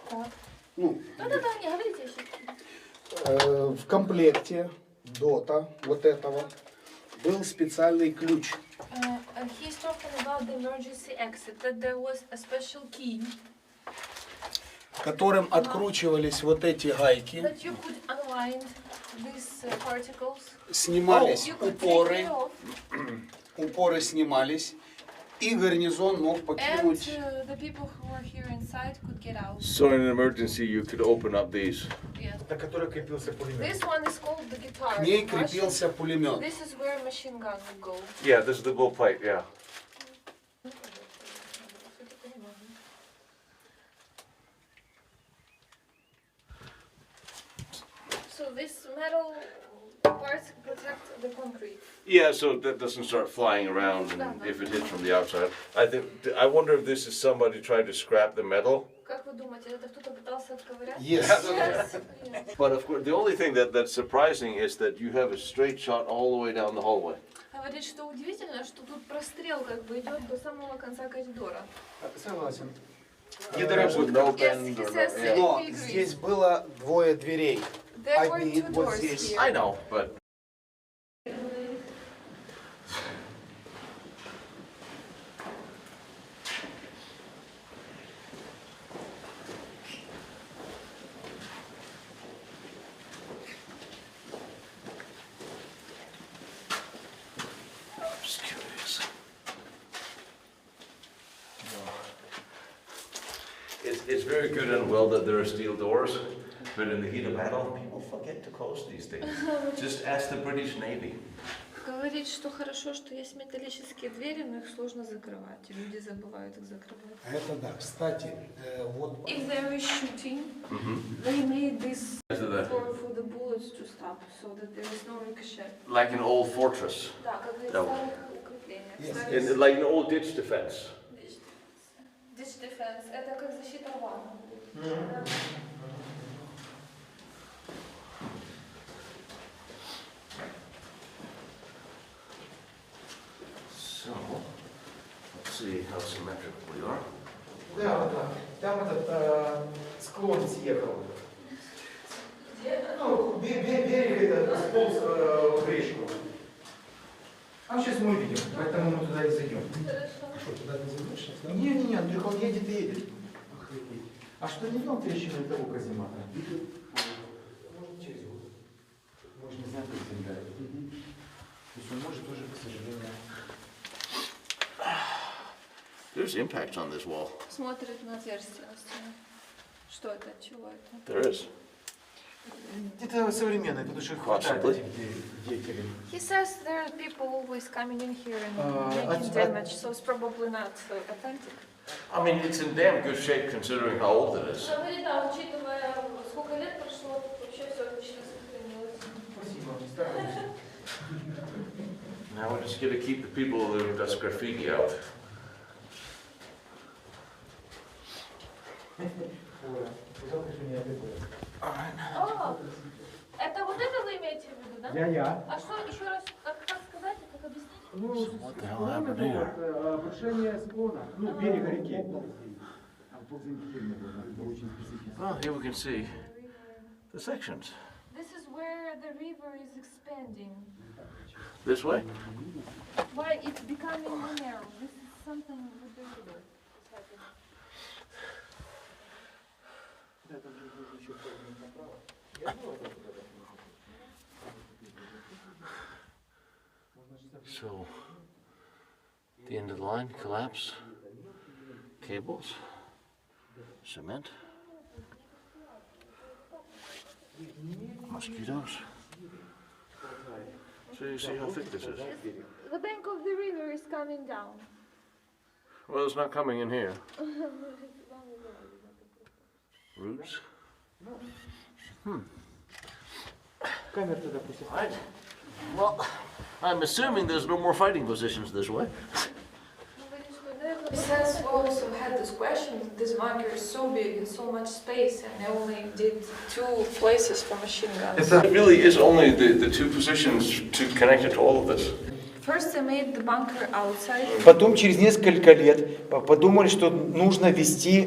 Так.
Ну,
Да-да-да, не говорите еще.
в комплекте дота вот этого был специальный ключ.
He's talking about the emergency exit, that there was a special key
Которым откручивались вот эти гайки,
that you could unwind these particles.
снимались
You could take
упоры,
it off,
упоры снимались, и гарнизон мог
and
покинуть.
the people who were here inside could get out.
So in an emergency, you could open up these.
Yeah.
На которой крепился пулемет.
This one is called the guitar.
К ней
In Russian,
крепился пулемет.
this is where machine gun would go.
Yeah, this is the bull plate, yeah.
So these metal parts protect the concrete.
Yeah, so that doesn't start flying around and if it hits from the outside. I wonder if this is somebody trying to scrap the metal.
Как вы думаете, это кто-то пытался отковырять?
Yes.
Yes.
But of course, the only thing that's surprising is that you have a straight shot all the way down the hallway.
Говорит, что удивительно, что тут прострел как бы идет до самого конца коридора.
Согласен.
With
Недоработка.
no
Yes,
bend
he
or
says
no, yeah.
Но
he agrees.
здесь было двое дверей.
There were
Одни
two
вот
doors
здесь.
here.
I know, but I'm just curious. It's very good and well that there are steel doors, but in the heat of battle, people forget to close these things. Just ask the British Navy.
Говорит, что хорошо, что есть металлические двери, но их сложно закрывать. И люди забывают их закрывать.
Это да. Кстати, вот
If there is shooting, they made this
Is it a-
for the bullets to stop, so that there is no ricochet.
Like an old fortress,
Да, как и в
Да.
старых укреплениях.
Yes.
Старых
like an old ditch defense.
Ditch defense. Это как защита ванны.
So, let's see how symmetrical we are.
Да, да. Там этот склон съехал. Ну, берег этот сполз в речку. А сейчас мы увидим, поэтому мы туда и зайдем.
а что, туда не зайдешь сейчас, да?
Не, только он едет и едет. А что не дом трещины того каземата? Может через год. Может не знаю, как земля. То есть он может тоже, к сожалению.
There's impact on this wall.
Смотрит на отверстие на стене. Что это? От чего это?
There is.
Это современное, потому что хватает
Possibly.
этих деятелей.
He says there are people always coming in here and making
от-
damage, so it's probably not authentic.
I mean, it's in damn good shape considering how old it is.
Говорит, да, учитывая, сколько лет прошло, тут вообще все отлично сохранилось.
Спасибо, стараюсь.
Now we're just gonna keep the people that's graffiti out.
О, это вот это вы имеете в виду, да?
Я.
А что, еще раз, как сказать, как объяснить?
Ну,
What the hell happened here?
обрушение склона, ну, берега реки.
Well, here we can see the sections.
This is where the river is expanding.
This way?
Why it's becoming more narrow. This is something with the river. It's happening.
So, the end of the line, collapse, cables, cement, mosquitoes. So you see how thick this is?
The bank of the river is coming down.
Well, it's not coming in here. Roots?
Камера туда пусть.
Right. Well, I'm assuming there's no more fighting positions this way.
Since we also had this question, this bunker is so big and so much space, and they only did 2 places for machine guns.
It really is only the two positions to connect it to all of this.
First they made the bunker outside.
Потом, через несколько лет, подумали, что нужно вести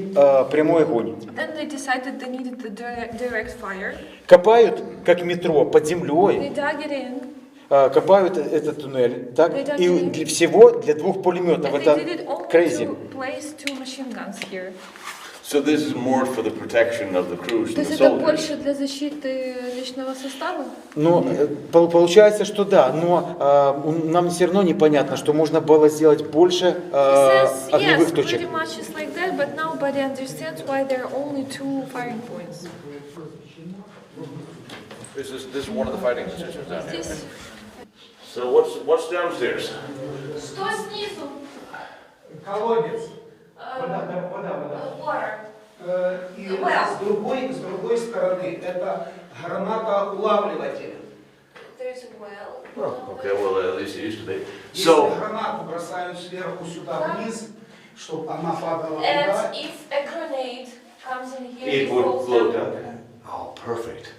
прямой огонь.
Then they decided they needed the direct fire.
Копают, как метро, под
They
землей,
dug it in.
копают этот туннель, так, и для всего для 2 пулеметов.
And
Это
they did it only
crazy.
to place 2 machine guns here.
So this is more for the protection of the crews
То
and
есть
the
это
soldiers.
больше для защиты личного состава?
Но получается, что да, но нам все равно непонятно, что можно было сделать больше
He says,
огневых
yes,
точек.
pretty much it's like that, but nobody understands why there are only 2 firing points.
This is one of the fighting positions down here.
Здесь...
So what's downstairs?
Что снизу?
Колодец. Вода.
Water.
И с другой стороны это гранатоулавливатель.
There's there's a well.
Oh, okay, well, at least it used to be.
Если
So,
гранату бросают сверху сюда вниз, чтобы она падала
And
туда,
if a grenade comes in here,
it would
falls
float
down.
down. Oh, perfect.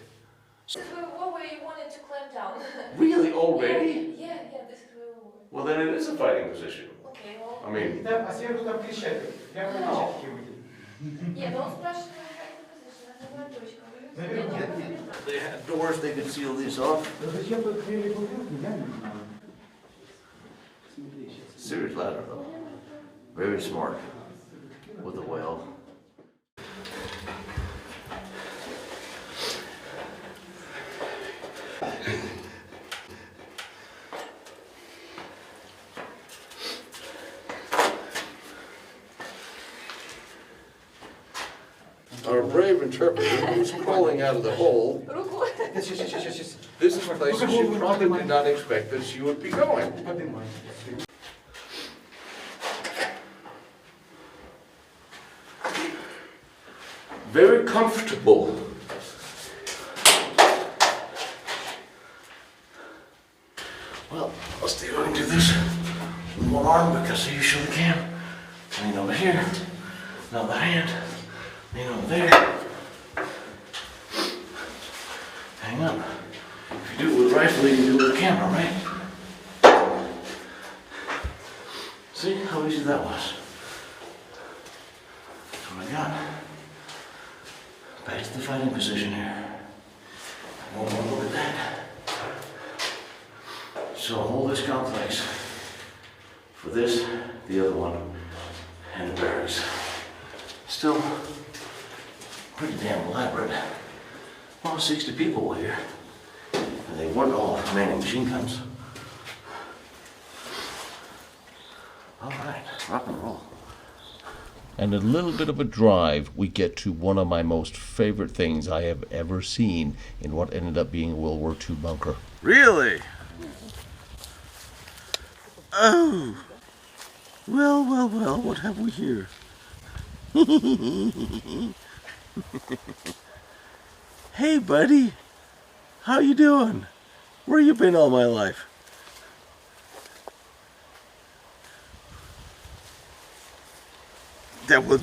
This is where we wanted to climb down.
Really, already?
Yeah, this is where we were.
Well, then it is a fighting position.
Okay, well.
I mean,
там, а сверху там крещатик. Я крещатики выделил.
Yeah, don't splash the hiding position. Это была точка.
Нет.
they had doors, they could seal these off.
Да зачем тут двери бутылки, я не знаю. Смотри, сейчас.
Serious ladder, though. Very smart. With a whale.
Our brave interpreter who's crawling out of the hole,
Сейчас.
this is places you probably did not expect that you would be going.
Поднимай.
Very comfortable. Well, I'll see if I can do this with one arm because I usually can. Lean over here, another hand, lean over there. Hang on. If you do it with a rifle, you can do it with a camera, right? See how easy that was? That's what I got. Back to the fighting position here. One more look at that. So hold this complex for this, the other one, and the barracks. Still pretty damn elaborate. Well, 60 people were here. And they weren't all manning machine guns. All right, rock and roll. And a little bit of a drive, we get to one of my most favorite things I have ever seen in what ended up being a World War II bunker.
Really? Oh. Well, what have we here? Hey, buddy. How you doing? Where you been all my life? That will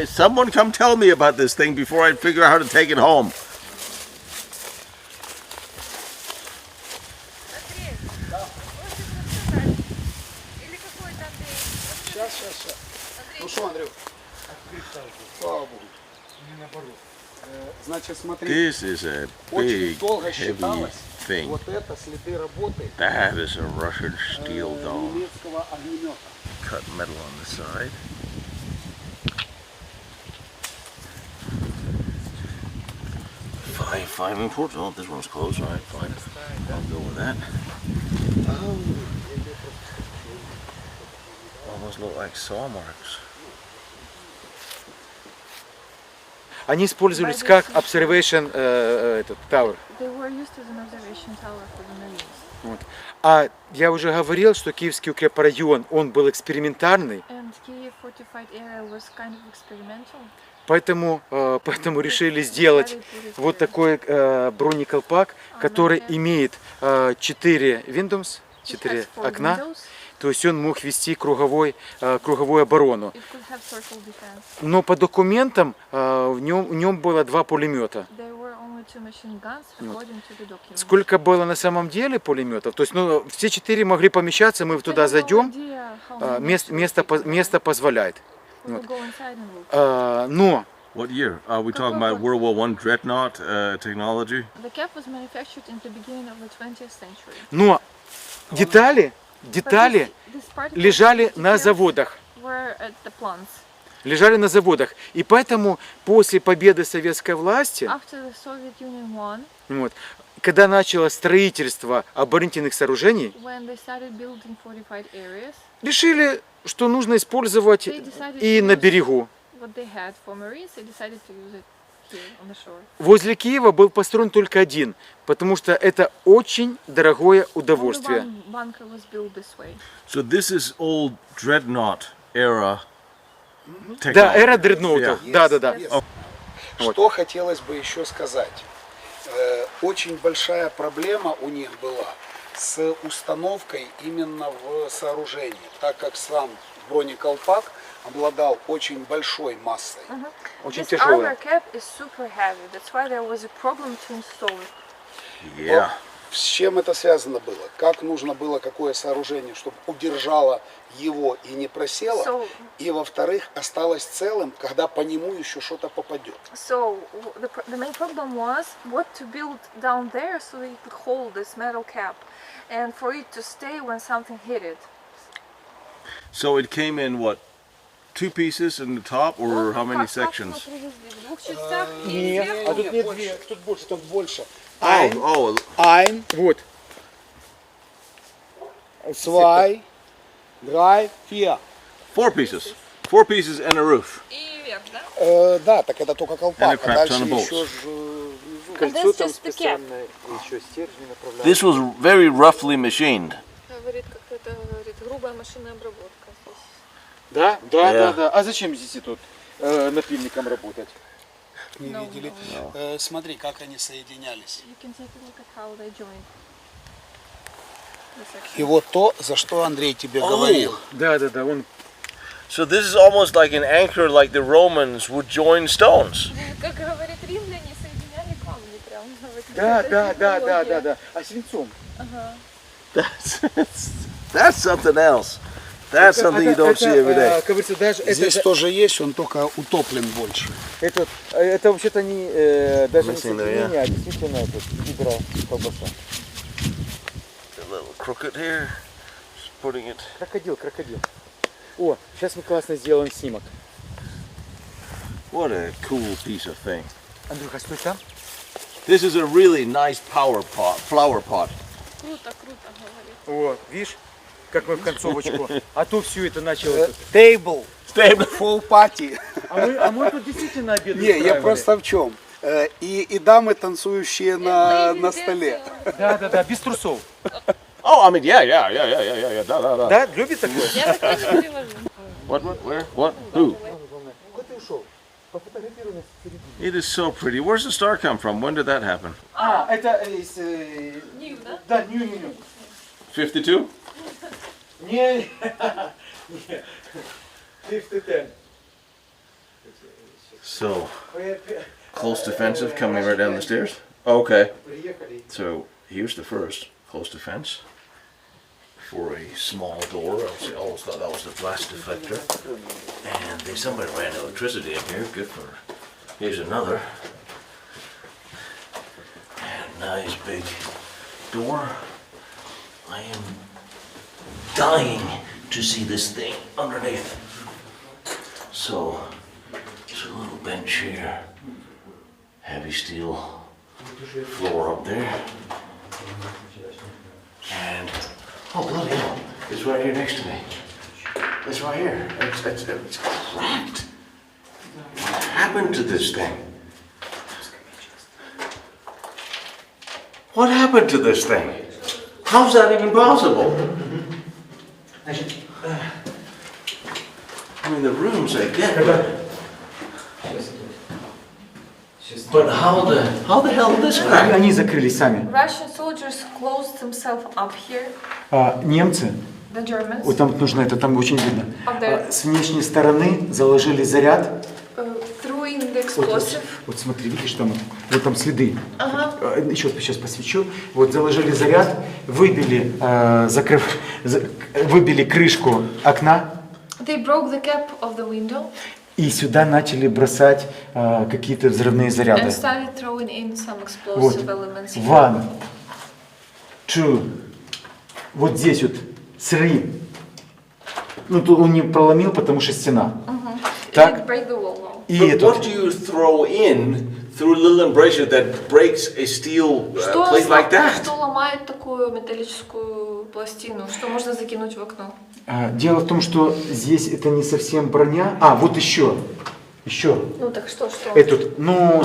someone come tell me about this thing before I figure out how to take it home.
Сейчас. Ну что, Андрюх? Слава Богу. Не наоборот. Значит, смотри,
This is a
очень
big,
долго
heavy
считалось,
thing.
вот это следы работы
That is a Russian steel dome.
немецкого огнемета.
Cut metal on the side. Five imports. Oh, this one's closed. All right, fine. I'll go with that. Oh. Almost look like saw marks.
Они использовались как observation этот tower.
They were used as an observation tower for the Marines.
Вот. А я уже говорил, что Киевский укрепрайон, он был экспериментальный,
And Kiev fortified area was kind of experimental.
поэтому решили сделать вот такой бронеколпак, который имеет 4 windows, 4 окна. То есть он мог вести круговую оборону.
It could have circle defense.
Но по документам в нем было 2 пулемета.
There were only 2 machine guns according to the documents.
Сколько было на самом деле пулеметов? То есть, все 4 могли помещаться, мы туда зайдем, место позволяет.
We will go inside and look.
Но
What year? Are we talking about World War I dreadnought technology?
The cap was manufactured in the beginning of the 20th century.
детали
But this particle
лежали на
details
заводах.
were at the plants.
Лежали на заводах. И поэтому после победы советской власти,
After the Soviet Union won,
когда началось строительство оборонительных сооружений,
when they started building fortified areas,
решили, что нужно использовать и на берегу.
what they had for Marines, they decided to use it here on the shore.
Возле Киева был построен только один, потому что это очень дорогое удовольствие.
Only one bunker was built this way.
So this is old dreadnought era technology.
Да, эра дредноутов.
Yeah.
Да.
Что хотелось бы еще сказать.
очень большая проблема у них была с установкой именно в сооружении, так как сам бронеколпак обладал очень большой массой.
Очень
This
тяжелая.
armor cap is super heavy. That's why there was a problem to install it.
Yeah.
С чем это связано было? Как нужно было какое сооружение, чтобы удержало его и не просело,
So,
и во-вторых, осталось целым, когда по нему еще что-то попадет.
so the main problem was what to build down there so that it could hold this metal cap, and for it to stay when something hit it.
So it came in what? 2 pieces in the top, or how many
Как
sections?
мы привезли? В двух частях и
Нет,
сверху?
а тут нет
больше,
две.
тут больше, тут больше.
Oh,
Ein,
Вот.
zwei, drei, vier.
4 pieces. 4 pieces and a roof.
И вверх, да?
Да, так это только
And a
колпак, а
crap
дальше
ton of bolts.
еще ж внизу.
Кольцо
this
там
just the cap.
специальное, еще стержни направляют.
This was very roughly machined.
Говорит, как это говорит, грубая машинная обработка здесь.
Да, да,
Да.
да, да. А зачем здесь и тут напильником работать?
Не
No,
видели? Смотри, как они соединялись.
You can take a look at how they join. This
И
section.
вот то, за что Андрей тебе говорил.
Да, да, да. Он
So this is almost like an anchor, like the Romans would join stones.
Как говорит, римляне соединяли камни прям.
Да, да, да, да, да, да. А свинцом?
That's something else. That's something you don't see every day.
Как говорится, даже
Здесь тоже есть, он только утоплен больше.
это вообще-то не даже не
Missing there,
соединение, а действительно это гидро колбаса.
A little crooked here. Just putting it.
Крокодил. О, сейчас мы классно сделаем снимок.
What a cool piece of thing.
Андрюха, стой там.
This is a really nice flower pot.
Круто, круто, говорит.
О, видишь, как мы в концовочку. А то все это начало.
Table. Full party.
А мы тут действительно обед
Не, я
устраивали.
просто в чем? И дамы, танцующие на столе.
Да, да, да, без трусов.
Oh, I mean, yeah. Da.
Да, любит такое?
Я такое не перевожу.
What, where, what, who?
Куда ты ушел? Пофотографируй нас впереди.
It is so pretty. Where's the star come from? When did that happen?
А, это из...
Нью, да?
Да, нью.
52?
Не, 50-10.
So, close defensive coming right down the stairs? Okay.
Приехали.
So, here's the first close defense for a small door. I always thought that was the blast deflector. And somebody ran electricity in here. Good for. Here's another. And nice big door. I am dying to see this thing underneath. So, there's a little bench here. Heavy steel floor up there. And, oh bloody hell, it's right here next to me. It's right here. It's cracked. What happened to this thing? What happened to this thing? How's that even possible? I mean, the rooms I get, but how the hell did this crack?
Они закрылись сами.
Russian soldiers closed themselves up here.
А немцы,
The Germans.
вот там нужно это, там очень видно.
Up there.
С внешней стороны заложили заряд.
Threw in the explosive.
Вот смотри, видишь, там, вот там следы. Еще сейчас посвечу. Вот заложили заряд, выбили, выбили крышку окна.
They broke the cap of the window
И сюда начали бросать какие-то взрывные заряды.
and started throwing in some
Вот.
explosive elements here.
One, two. Вот здесь вот срыв. Ну, тут он не проломил, потому что стена.
It
Так,
didn't break the wall now.
и
But
этот.
what do you throw in through a little embrasure that breaks a steel
Что,
plate like that?
что ломает такую металлическую пластину? Что можно закинуть в окно?
Дело в том, что здесь это не совсем броня. А, вот еще. Еще.
Ну так что?
Этот, ну,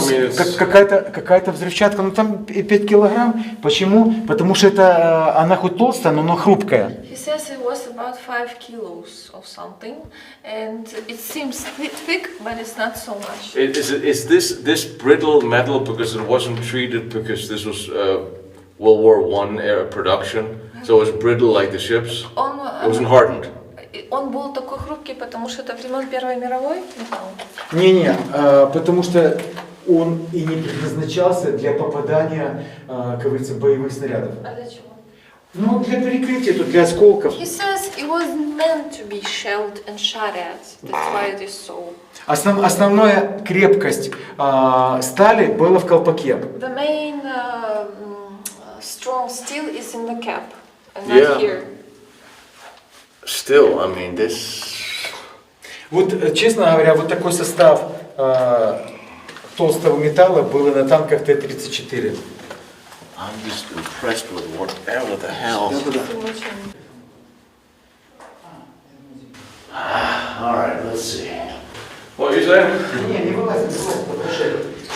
какая-то взрывчатка, ну там 5 килограмм. Почему? Потому что это, она хоть толстая, но она хрупкая.
He says it was about 5 kilos of something, and it seems thick, but it's not so much.
Is this brittle metal because it wasn't treated because this was World War I production? So it's brittle like the ships? It wasn't hardened?
Он был такой хрупкий, потому что это времен Первой мировой металл.
Не-не, потому что он и не предназначался для попадания, как говорится, боевых снарядов.
А для чего?
Ну, для перекрытия, тут для осколков.
He says it was meant to be shelled and shot at. That's why it is so.
Основная крепкость стали была в колпаке.
The main strong steel is in the cap, and not here.
Still, I mean, this...
Вот, честно говоря, вот такой состав толстого металла был и на танках Т-34.
I'm just impressed with whatever the hell. All right, let's see.
What are you saying?
Не вылазит, подушай.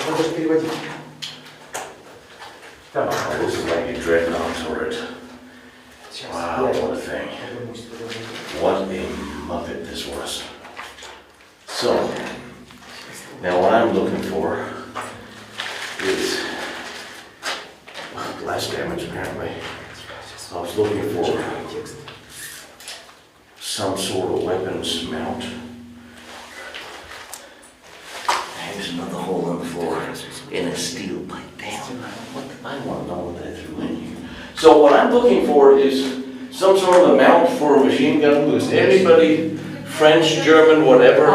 Надо же переводить.
Oh, this is like a dreadnought turret. Wow, what a thing. What a muppet this was. So, now what I'm looking for is blast damage apparently. I was looking for some sort of weapons mount. There's another hole in the floor in a steel pipe. Damn, I want to know what that threw in here. So what I'm looking for is some sort of a mount for a machine gun. Because anybody, French, German, whatever.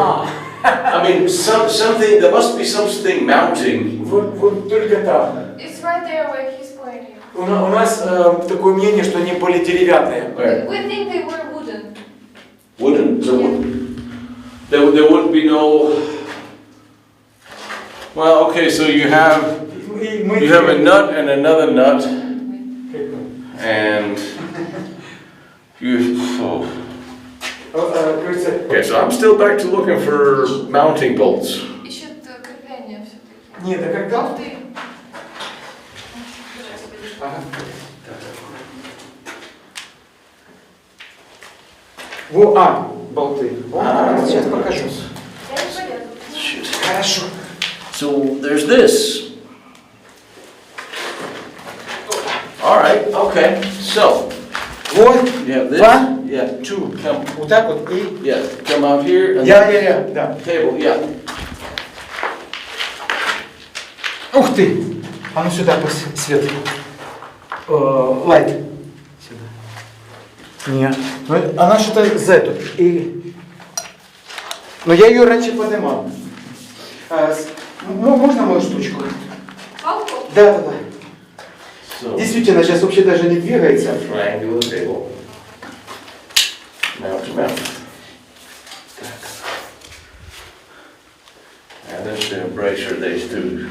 I mean, something. There must be something mounting.
Вот только там.
It's right there where he's pointing.
У нас такое мнение, что они были деревянные.
We think they were wooden.
Wooden. So there would be no. Well, okay. So you have a nut and another nut, and you. Oh. Okay, so I'm still back to looking for mounting bolts.
Ищет крепление все-таки.
Нет, а когда?
Болты.
Болты. Сейчас покажу.
Я не полезу.
Хорошо.
So there's this. All right. Okay. So.
Вот.
Yeah. This.
Два.
Yeah. Two. Come.
Вот так вот и...
Yeah. Come out here. And
Да.
Table. Yeah.
Ух ты! А ну сюда, свет. Лайт. Сюда. Нет. Она что-то за эту. Но я ее раньше поднимал. Можно мою штучку?
Палку?
Да.
So.
Действительно, сейчас вообще даже не двигается.
Triangular table. Mount to mount. And there's the embrasure, these two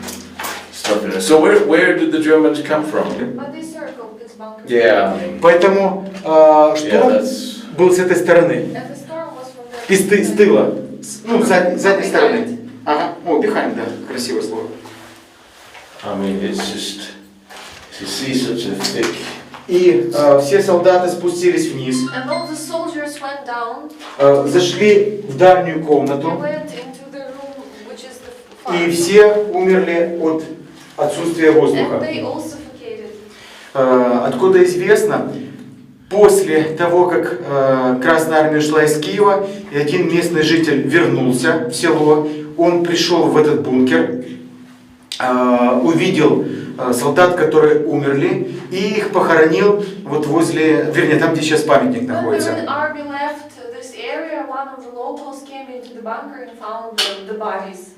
stuff in it. So where did the Germans come from?
But they circled this bunker.
Yeah, I mean,
Поэтому
yeah,
штурм
that's.
был с этой стороны.
And the storm was from there.
С тыла. Ну, с задней стороны. Ага. Behind, да. Красивое слово.
I mean, it's just to see such a thick.
И все солдаты спустились вниз,
And all the soldiers went down.
зашли в дальнюю
They
комнату,
went into the room, which is the
и
farm.
все умерли от отсутствия
And
воздуха.
they all suffocated.
Откуда известно, после того, как Красная Армия ушла из Киева, и один местный житель вернулся в село, он пришел в этот бункер, увидел солдат, которые умерли, и их похоронил вот возле, вернее, там, где сейчас памятник
When
находится.
the army left this area, one of the locals came into the bunker and found the bodies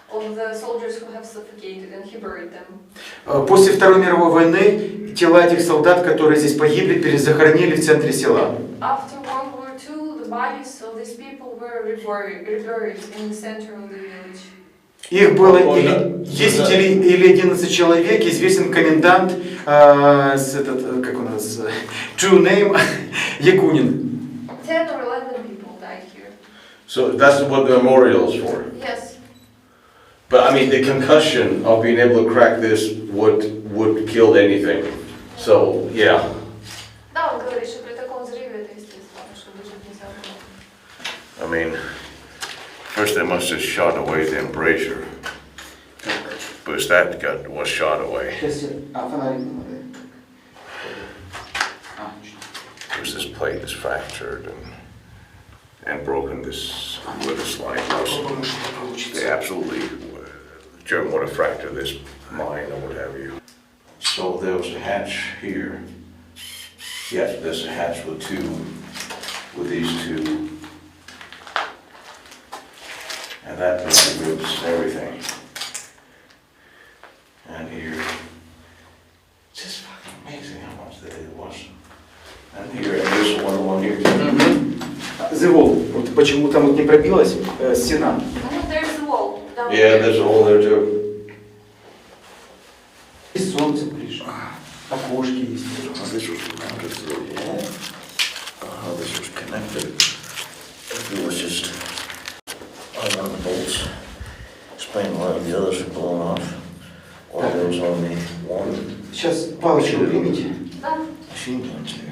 of the soldiers who have suffocated, and he buried them.
После Второй мировой войны тела этих солдат, которые здесь погибли, перезахоронили в центре села.
After World War II, the bodies of these people were reburied in the center of the village.
Их было 10 или 11 человек, известен комендант, как у нас, true name, Якунин.
10 or 11 people died here.
So that's what the memorial is for.
Yes.
But I mean, the concussion of being able to crack this would kill anything. So yeah.
Да, он говорит, что при таком взрыве это естественно, чтобы
I mean, first they must have shot away the embrasure, because that was shot away. Because this plate is fractured and broken this with a slide. They absolutely, the German would have fractured this mine or what have you. So there was a hatch here. Yes, there's a hatch with these two. And that was the ribs and everything. And here, just fucking amazing how much there was. And here, and there's one here.
The wall. Вот почему там вот не пробилась стена?
There's a wall. Down
Yeah,
there.
there's a hole there too.
И солнце ближе. Окошки есть.
This was mounted through, yeah. How this was connected. It was just on the bolts. Explain why the others are blown off. All those on the one.
Сейчас палочку примите.
Да.
Machine guns here.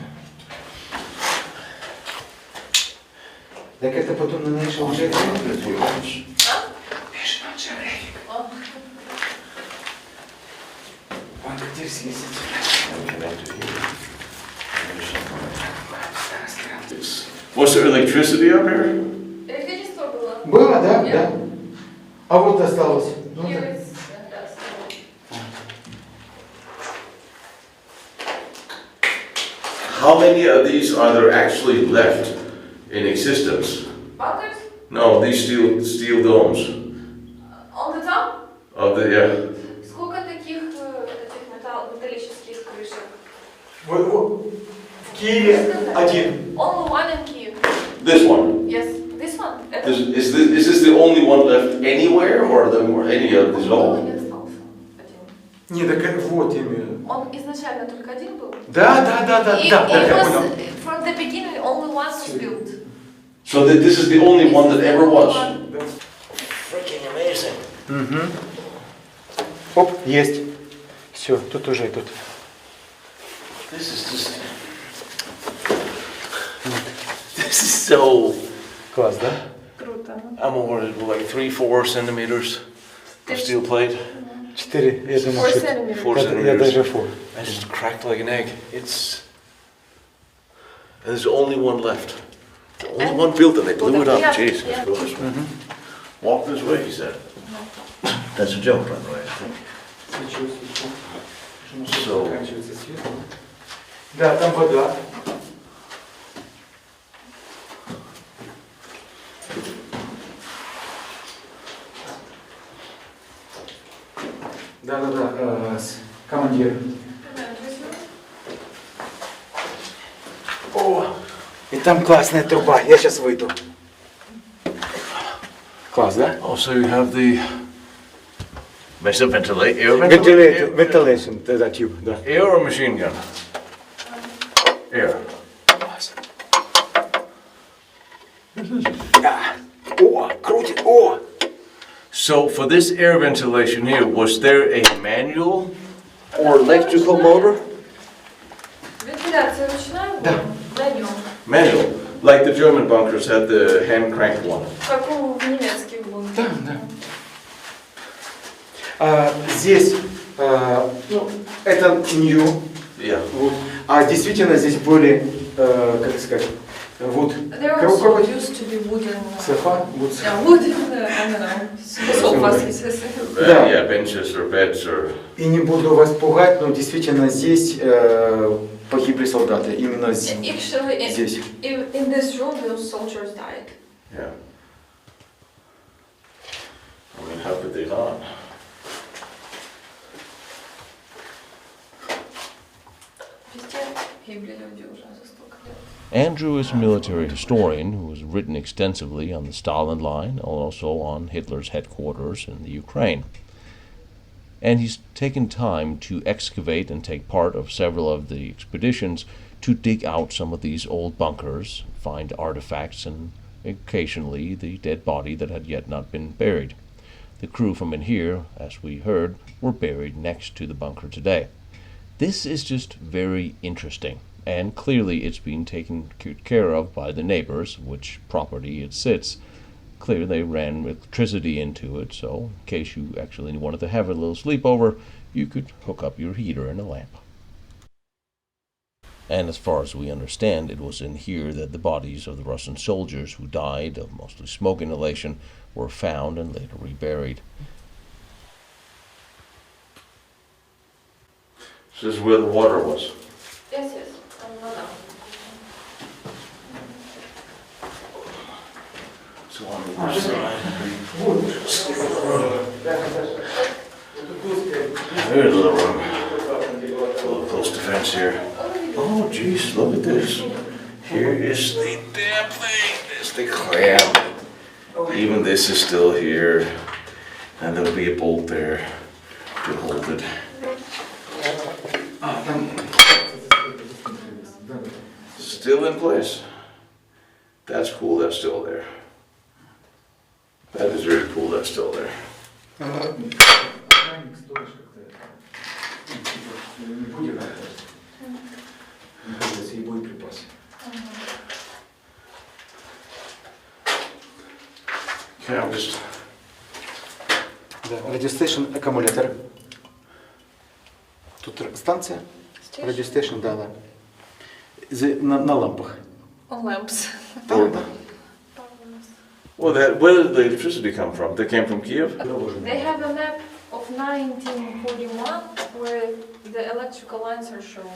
Так это потом на National Geographic.
А?
National Geographic. Он где съездит?
Connected here. Was there electricity up here?
Электричество было.
Было, да?
Нет.
Да. А вот осталось. Ну,
Here
да.
it's dust.
How many of these are there actually left in existence?
Bunkers?
No, these steel domes
On the top?
of the, yeah.
Сколько таких металлических крышек?
Вот. В Киеве один.
Only one in Kyiv.
This one.
Yes, this one. Это
Is this the only one left anywhere, or any of these all?
он не остался один.
Не, так вот именно.
Он изначально только один был.
Да, да, да, да,
И
да, да,
it
я
was,
понял.
from the beginning, only one was built.
So this is the only one that ever was.
Freaking amazing.
Угу. Оп, есть. Все, тут уже тут.
This is just. This is so.
Класс, да?
Круто.
I'm awarded like 3-4 centimeters of steel plate.
4, я думаю,
4
что...
centimeters.
4
Я
centimeters.
даже 4.
I just cracked like an egg. It's. And there's only one left.
Only one built and they blew it up.
Yeah,
Jesus.
yeah.
Go this way. Walk this way, he said. That's a joke, by the way, I think. So-
Заканчивается свет. Да, там вода. Да, да, да, командир. О, и там классная труба. Я сейчас выйду. Класс, да?
Oh, so you have the.
Air
Ventilation, да, тюб, да.
Air or machine gun? Air.
О, крутит, о!
So for this air ventilation here, was there a manual or electrical motor?
Вентиляция ручная была?
Да.
На нем.
Manual. Like the German bunkers had the hand cranked one.
Как у немецких бункеров.
Да, да. Здесь, ну, это new,
Yeah.
вот. А действительно здесь были, как сказать, вот,
There also used to be wooden.
софа, вот,
Yeah, wooden, I don't know, sofas, естественно.
Да.
Yeah, benches or beds or.
И не буду вас пугать, но действительно здесь погибли солдаты, именно
Actually,
здесь.
in this room, those soldiers died.
Yeah. I mean, how could they not?
Везде гибли люди уже за столько лет.
Andrew is a military historian who has written extensively on the Stalin Line, also on Hitler's headquarters in the Ukraine. And he's taken time to excavate and take part of several of the expeditions to dig out some of these old bunkers, find artifacts, and occasionally the dead body that had yet not been buried. The crew from in here, as we heard, were buried next to the bunker today. This is just very interesting. and clearly it's being taken good care of by the neighbors, which property it sits. Clear they ran electricity into it, so in case you actually wanted to have a little sleepover, you could hook up your heater and a lamp. And as far as we understand, it was in here that the bodies of the Russian soldiers who died of mostly smoke inhalation were found and later reburied.
This is where the water was.
Yes, yes. No, no.
So on the other side. There's a little room. A little close defense here. Oh, jeez, look at this. Here is the damn thing. There's the clam. Even this is still here. And there'll be a bolt there to hold it. Still in place. That's cool, that's still there. That is very cool, that's still there. Okay, I'm just...
Да, радиостейшн аккумулятор. Тут станция. Радиостейшн, да, да. На лампах.
On lamps.
Да, да.
Well, where did the electricity come from? They came from Kiev?
They have a map of 1941 where the electrical lines are shown.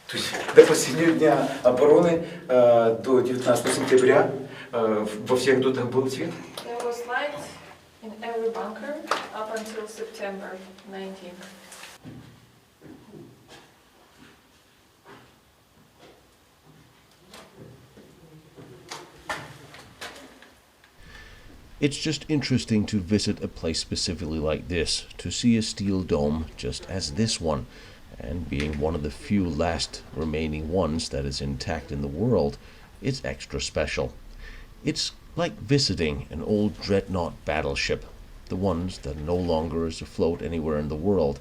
То есть до последнего дня обороны, до 19 сентября, во всех дутах был свет?
There was light in every bunker up until September 19th.
It's just interesting to visit a place specifically like this, to see a steel dome just as this one, and being one of the few last remaining ones that is intact in the world, it's extra special. It's like visiting an old dreadnought battleship, the ones that no longer is afloat anywhere in the world.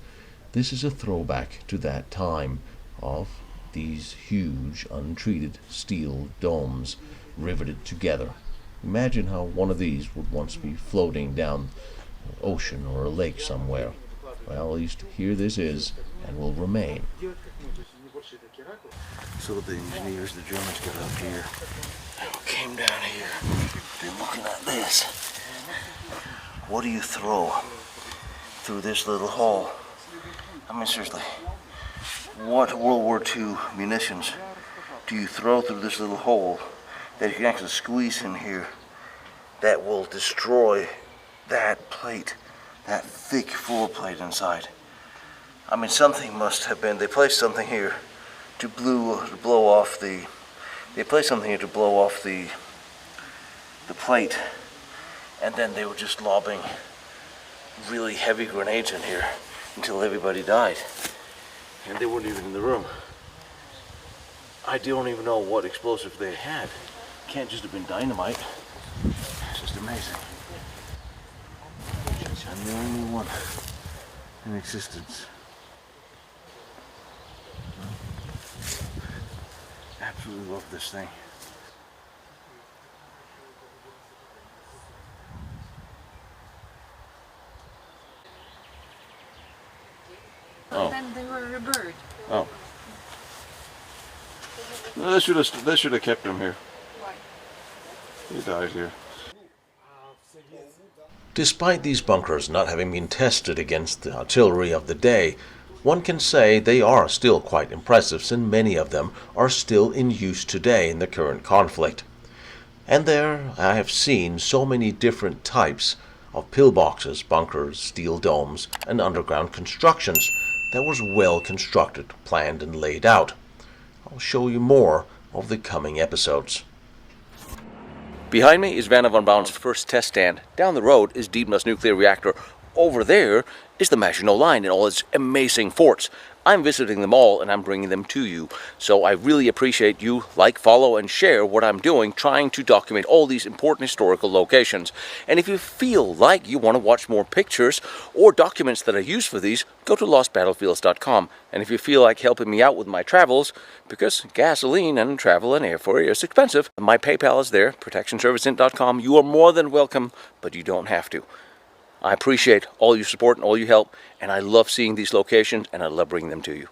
This is a throwback to that time of these huge untreated steel domes riveted together. Imagine how one of these would once be floating down an ocean or a lake somewhere. Well, at least here this is, and will remain.
So the engineers, the Germans got up here, came down here, they're looking at this. What do you throw through this little hole? I mean, seriously, what World War II munitions do you throw through this little hole that you can actually squeeze in here that will destroy that plate, that thick floor plate inside? I mean, something must have been, they placed something here to blow off the plate, and then they were just lobbing really heavy grenades in here until everybody died. And they weren't even in the room. I don't even know what explosive they had. Can't just have been dynamite. It's just amazing. I'm the only one in existence. Absolutely love this thing. Oh.
Then they were reburied.
Oh. They should have kept him here.
Why?
He died here.
Despite these bunkers not having been tested against the artillery of the day, one can say they are still quite impressive, since many of them are still in use today in the current conflict. And there I have seen so many different types of pillboxes, bunkers, steel domes, and underground constructions that was well constructed, planned, and laid out. I'll show you more of the coming episodes.
Behind me is Vanna von Braun's first test stand. Down the road is Deimos nuclear reactor. Over there is the Maginot Line and all its amazing forts. I'm visiting them all and I'm bringing them to you. So I really appreciate you like, follow, and share what I'm doing, trying to document all these important historical locations. And if you feel like you want to watch more pictures or documents that I use for these, go to lostbattlefields.com. And if you feel like helping me out with my travels, because gasoline and travel and airfare is expensive, my PayPal is there, protectionserviceint.com. You are more than welcome, but you don't have to. I appreciate all your support and all your help, and I love seeing these locations, and I love bringing them to you.